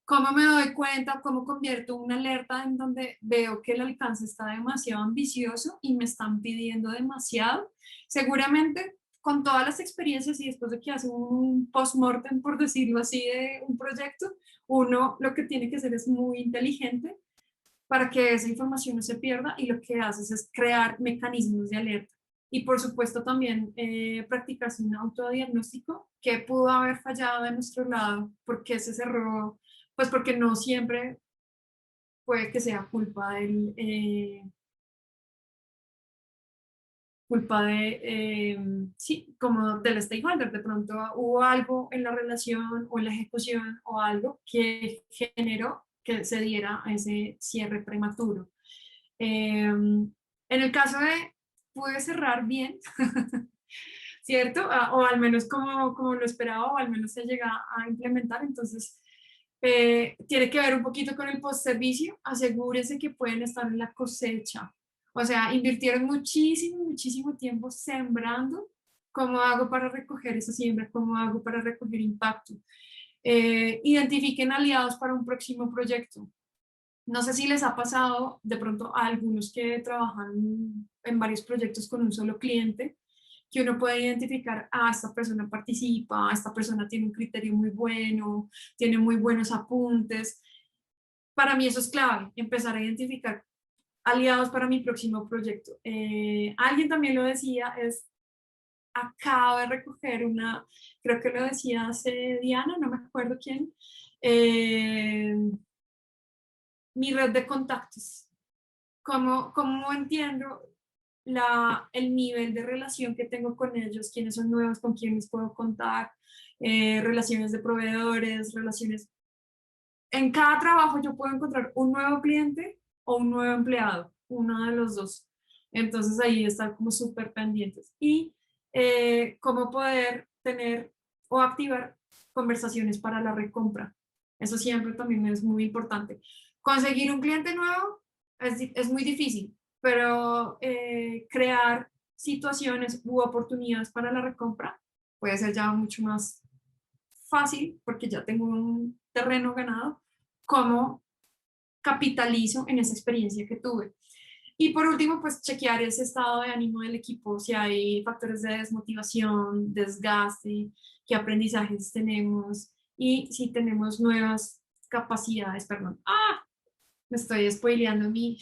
¿Cómo me doy cuenta? ¿Cómo convierto una alerta en donde veo que el alcance está demasiado ambicioso y me están pidiendo demasiado? Seguramente con todas las experiencias y después de que hace un post-mortem, por decirlo así, de un proyecto, uno lo que tiene que hacer es muy inteligente para que esa información no se pierda y lo que haces es crear mecanismos de alerta. Y por supuesto también practicarse un autodiagnóstico que pudo haber fallado de nuestro lado, porque se cerró, pues porque no siempre puede que sea culpa sí, como del stakeholder. De pronto hubo algo en la relación o en la ejecución o algo que generó que se diera ese cierre prematuro. En el caso de pude cerrar bien, ¿cierto? O al menos como lo esperaba, o al menos se llega a implementar. Entonces, tiene que ver un poquito con el post-servicio. Asegúrese que pueden estar en la cosecha. O sea, invirtieron muchísimo tiempo sembrando. ¿Cómo hago para recoger esa siembra? ¿Cómo hago para recoger impacto? Identifiquen aliados para un próximo proyecto. No sé si les ha pasado de pronto a algunos que trabajan en varios proyectos con un solo cliente, que uno puede identificar, esta persona participa, esta persona tiene un criterio muy bueno, tiene muy buenos apuntes. Para mí eso es clave, empezar a identificar aliados para mi próximo proyecto. Alguien también lo decía, acabo de recoger creo que lo decía hace Diana, no me acuerdo quién, mi red de contactos. ¿Cómo entiendo el nivel de relación que tengo con ellos? ¿Quiénes son nuevos? ¿Con quiénes puedo contar? Relaciones de proveedores, relaciones. En cada trabajo yo puedo encontrar un nuevo cliente o un nuevo empleado, uno de los dos. Entonces ahí estar como súper pendientes. Y cómo poder tener o activar conversaciones para la recompra. Eso siempre también es muy importante. Conseguir un cliente nuevo es muy difícil, pero crear situaciones u oportunidades para la recompra puede ser ya mucho más fácil porque ya tengo un terreno ganado. ¿Cómo capitalizo en esa experiencia que tuve? Y por último, pues chequear ese estado de ánimo del equipo, si hay factores de desmotivación, desgaste, qué aprendizajes tenemos y si tenemos nuevas capacidades, perdón. Me estoy spoileando mi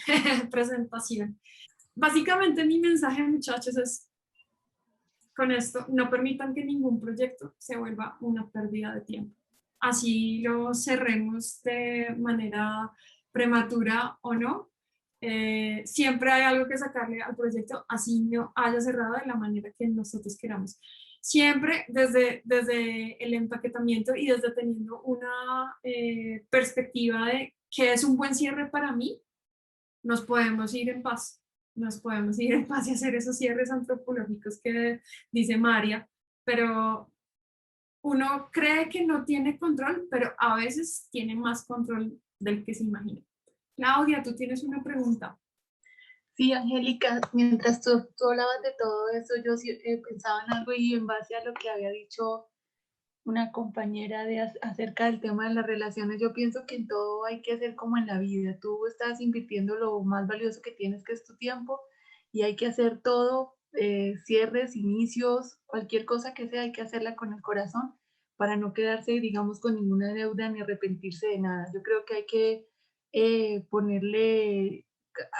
presentación. Básicamente mi mensaje, muchachos, es con esto, no permitan que ningún proyecto se vuelva una pérdida de tiempo. Así lo cerremos de manera prematura o no. Siempre hay algo que sacarle al proyecto, así no haya cerrado de la manera que nosotros queramos. Siempre desde el empaquetamiento y desde teniendo una perspectiva de qué es un buen cierre para mí, nos podemos ir en paz. Nos podemos ir en paz y hacer esos cierres antropológicos que dice María, pero uno cree que no tiene control, pero a veces tiene más control del que se imagina. Claudia, tú tienes una pregunta. Sí, Angélica, mientras tú hablabas de todo eso, yo sí, pensaba en algo y en base a lo que había dicho una compañera acerca del tema de las relaciones, yo pienso que en todo hay que hacer como en la vida. Tú estás invirtiendo lo más valioso que tienes, que es tu tiempo, y hay que hacer todo, cierres, inicios, cualquier cosa que sea, hay que hacerla con el corazón para no quedarse, digamos, con ninguna deuda ni arrepentirse de nada. Yo creo que hay que ponerle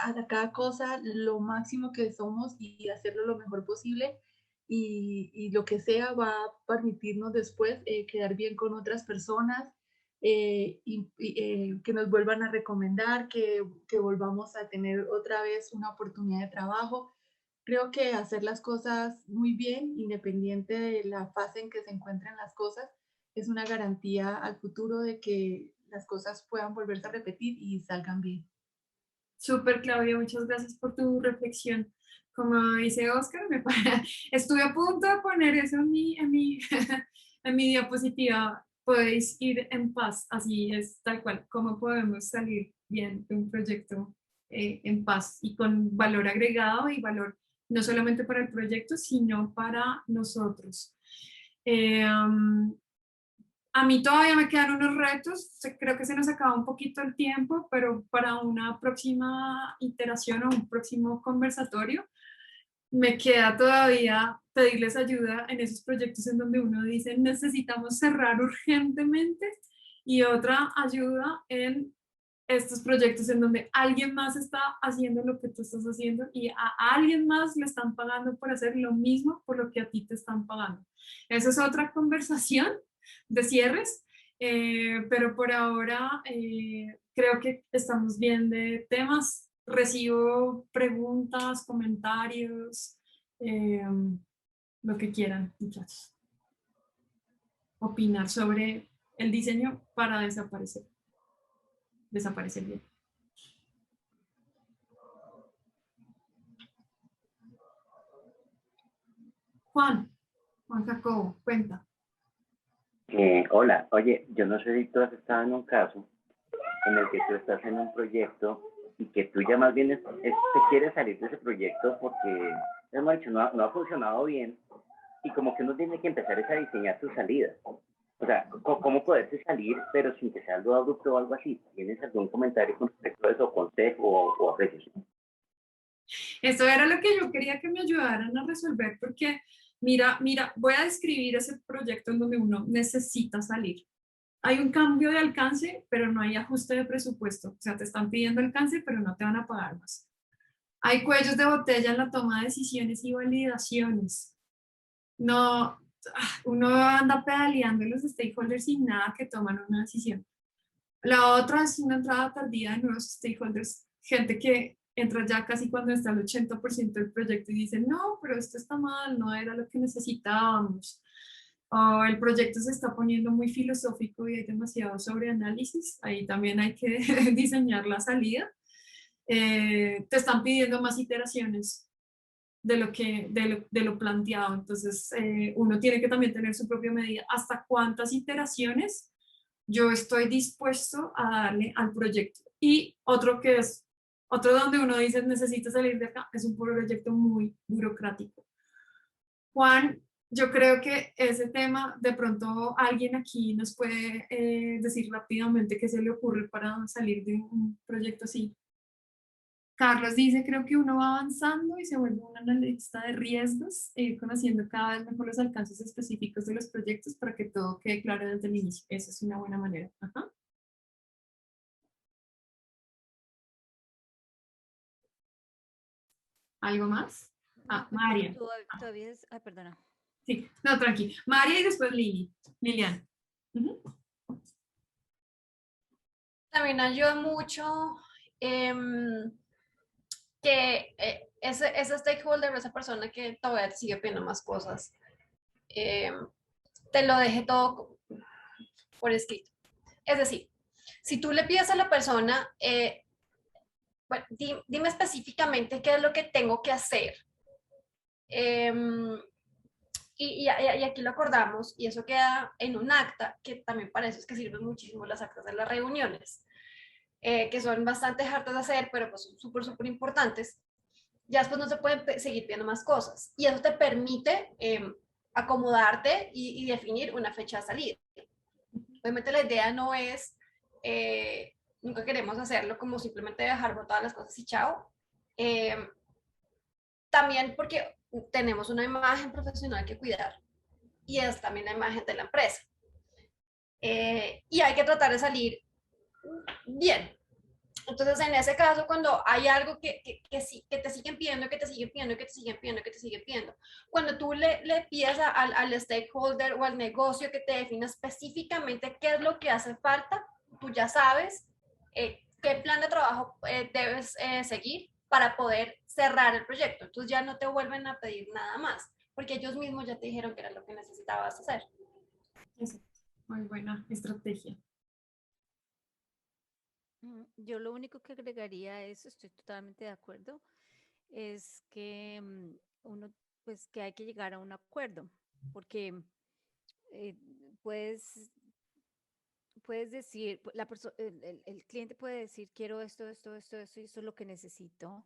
a cada cosa lo máximo que somos y hacerlo lo mejor posible y lo que sea va a permitirnos después quedar bien con otras personas, que nos vuelvan a recomendar, que volvamos a tener otra vez una oportunidad de trabajo. Creo que hacer las cosas muy bien, independiente de la fase en que se encuentren las cosas, es una garantía al futuro de que las cosas puedan volverse a repetir y salgan bien. Súper, Claudia, muchas gracias por tu reflexión. Como dice Oscar, estuve a punto de poner eso en mi diapositiva. Podéis ir en paz, así es, tal cual. ¿Cómo podemos salir bien de un proyecto en paz y con valor agregado y valor no solamente para el proyecto, sino para nosotros? A mí todavía me quedan unos retos, creo que se nos acaba un poquito el tiempo, pero para una próxima iteración o un próximo conversatorio, me queda todavía pedirles ayuda en esos proyectos en donde uno dice necesitamos cerrar urgentemente y otra ayuda en estos proyectos en donde alguien más está haciendo lo que tú estás haciendo y a alguien más le están pagando por hacer lo mismo por lo que a ti te están pagando. Esa es otra conversación de cierres, pero por ahora creo que estamos bien de temas. Recibo preguntas, comentarios, lo que quieran, muchachos. Opinar sobre el diseño para desaparecer. Desaparecer bien. Juan Jacobo, cuenta. Hola, oye, yo no sé si tú has estado en un caso en el que tú estás en un proyecto y que tú ya más bien te quieres salir de ese proyecto porque, hemos dicho, no ha funcionado bien y como que uno tiene que empezar a diseñar tu salida. O sea, ¿cómo poderse salir pero sin que sea algo abrupto o algo así? ¿Tienes algún comentario con respecto a eso, consejo o apreciación? Eso era lo que yo quería que me ayudaran a resolver porque mira, voy a describir ese proyecto en donde uno necesita salir. Hay un cambio de alcance, pero no hay ajuste de presupuesto. O sea, te están pidiendo alcance, pero no te van a pagar más. Hay cuellos de botella en la toma de decisiones y validaciones. No, uno anda pedaleando en los stakeholders sin nada que toman una decisión. La otra es una entrada tardía de nuevos stakeholders, gente que entra ya casi cuando está el 80% del proyecto y dice, no, pero esto está mal, no era lo que necesitábamos. O el proyecto se está poniendo muy filosófico y hay demasiado sobreanálisis, ahí también hay que diseñar la salida. Te están pidiendo más iteraciones de lo planteado, entonces uno tiene que también tener su propia medida. ¿Hasta cuántas iteraciones yo estoy dispuesto a darle al proyecto? Y otro donde uno dice necesito salir de acá, es un proyecto muy burocrático. Juan, yo creo que ese tema, de pronto alguien aquí nos puede decir rápidamente qué se le ocurre para salir de un proyecto así. Carlos dice, creo que uno va avanzando y se vuelve un analista de riesgos e ir conociendo cada vez mejor los alcances específicos de los proyectos para que todo quede claro desde el inicio. Esa es una buena manera. Ajá. ¿Algo más? No, pues, María. todavía es, ay, perdona. Sí, no, tranqui. María y después Lilian. Ujú. También ayuda mucho que ese stakeholder, esa persona que todavía te sigue pidiendo más cosas, te lo deje todo por escrito. Es decir, si tú le pides a la persona, bueno, dime específicamente qué es lo que tengo que hacer. Y aquí lo acordamos, y eso queda en un acta, que también para eso es que sirven muchísimo las actas de las reuniones, que son bastante hartas de hacer, pero pues son súper, súper importantes. Ya después no se pueden seguir pidiendo más cosas. Y eso te permite acomodarte y definir una fecha de salida. Obviamente la idea no es, nunca queremos hacerlo como simplemente dejar botadas las cosas y chao. También porque tenemos una imagen profesional que cuidar y es también la imagen de la empresa. Y hay que tratar de salir bien. Entonces, en ese caso, cuando hay algo que te siguen pidiendo, que te siguen pidiendo, que te siguen pidiendo, que te siguen pidiendo, cuando tú le pides al stakeholder o al negocio que te defina específicamente qué es lo que hace falta, tú ya sabes qué plan de trabajo debes seguir para poder cerrar el proyecto. Entonces ya no te vuelven a pedir nada más, porque ellos mismos ya te dijeron que era lo que necesitabas hacer. Eso. Muy buena estrategia. Yo lo único que agregaría a eso, estoy totalmente de acuerdo, es que uno, pues que hay que llegar a un acuerdo, porque eh, puedes, puedes decir, el cliente puede decir, quiero esto, esto, esto, esto, y esto es lo que necesito,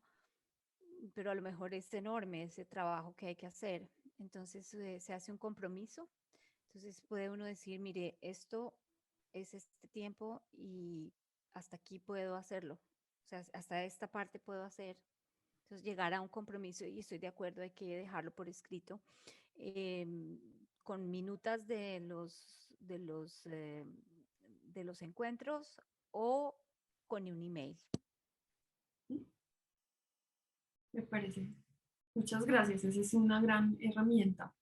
pero a lo mejor es enorme ese trabajo que hay que hacer. Entonces se hace un compromiso. Entonces puede uno decir, mire, esto es este tiempo y hasta aquí puedo hacerlo. O sea, hasta esta parte puedo hacer. Entonces llegar a un compromiso y estoy de acuerdo, hay que dejarlo por escrito, con minutas de los encuentros o con un email. Me parece. Muchas gracias. Esa es una gran herramienta.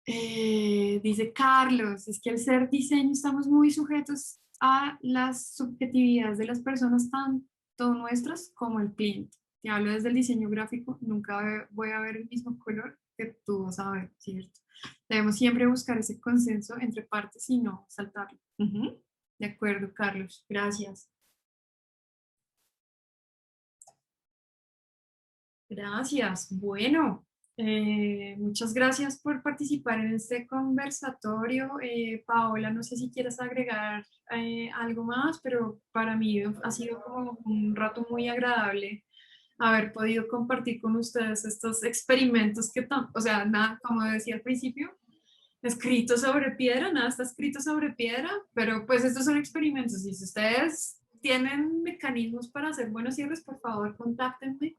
Dice Carlos, es que al ser diseño estamos muy sujetos a las subjetividades de las personas, tanto nuestras como el cliente. Te hablo desde el diseño gráfico, nunca voy a ver el mismo color que tú vas a ver, ¿cierto? Debemos siempre buscar ese consenso entre partes y no saltarlo. De acuerdo, Carlos, gracias. Gracias. Bueno, muchas gracias por participar en este conversatorio. Paola, no sé si quieres agregar algo más, pero para mí ha sido como un rato muy agradable haber podido compartir con ustedes estos experimentos que, o sea, nada, como decía al principio, escrito sobre piedra, nada está escrito sobre piedra, pero pues estos son experimentos y si ustedes tienen mecanismos para hacer buenos cierres, por favor, contáctenme.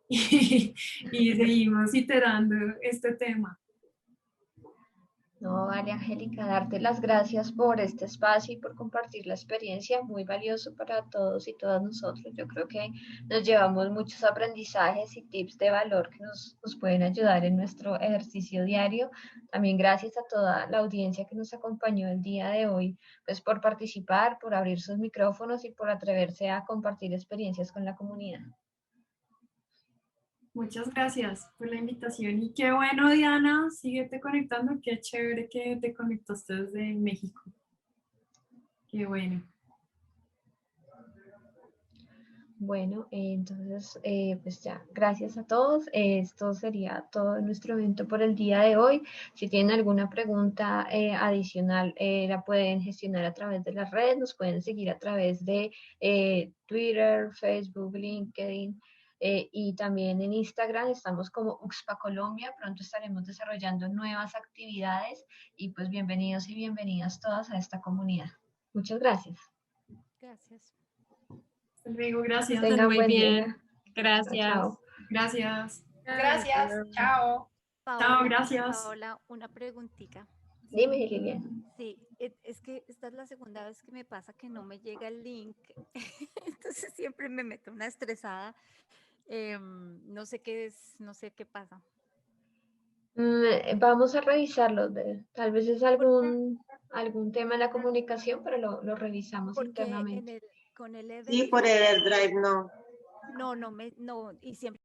Y seguimos iterando este tema. No, vale, Angélica, darte las gracias por este espacio y por compartir la experiencia, muy valioso para todos y todas nosotros. Yo creo que nos llevamos muchos aprendizajes y tips de valor que nos pueden ayudar en nuestro ejercicio diario. También gracias a toda la audiencia que nos acompañó el día de hoy, pues por participar, por abrir sus micrófonos y por atreverse a compartir experiencias con la comunidad. Muchas gracias por la invitación y qué bueno, Diana, síguete conectando, qué chévere que te conectaste desde México. Qué bueno. Bueno, entonces, pues ya, gracias a todos. Esto sería todo nuestro evento por el día de hoy. Si tienen alguna pregunta adicional, la pueden gestionar a través de las redes, nos pueden seguir a través de Twitter, Facebook, LinkedIn. Y también en Instagram estamos como UXPA Colombia. Pronto estaremos desarrollando nuevas actividades y pues bienvenidos y bienvenidas todas a esta comunidad. Muchas gracias. Gracias. Hasta luego, gracias. Tengan muy buen bien. día. Gracias. Chao. Gracias. Gracias. Chao. Chao, gracias. Paola, una preguntita. Dime, Lilian. Sí, es que esta es la segunda vez que me pasa que no me llega el link, entonces siempre me meto una estresada. No sé qué es, no sé qué pasa. Vamos a revisarlo. Tal vez es algún tema en la comunicación, pero lo revisamos Porque internamente. con el Sí, por el AirDrive no. no, y siempre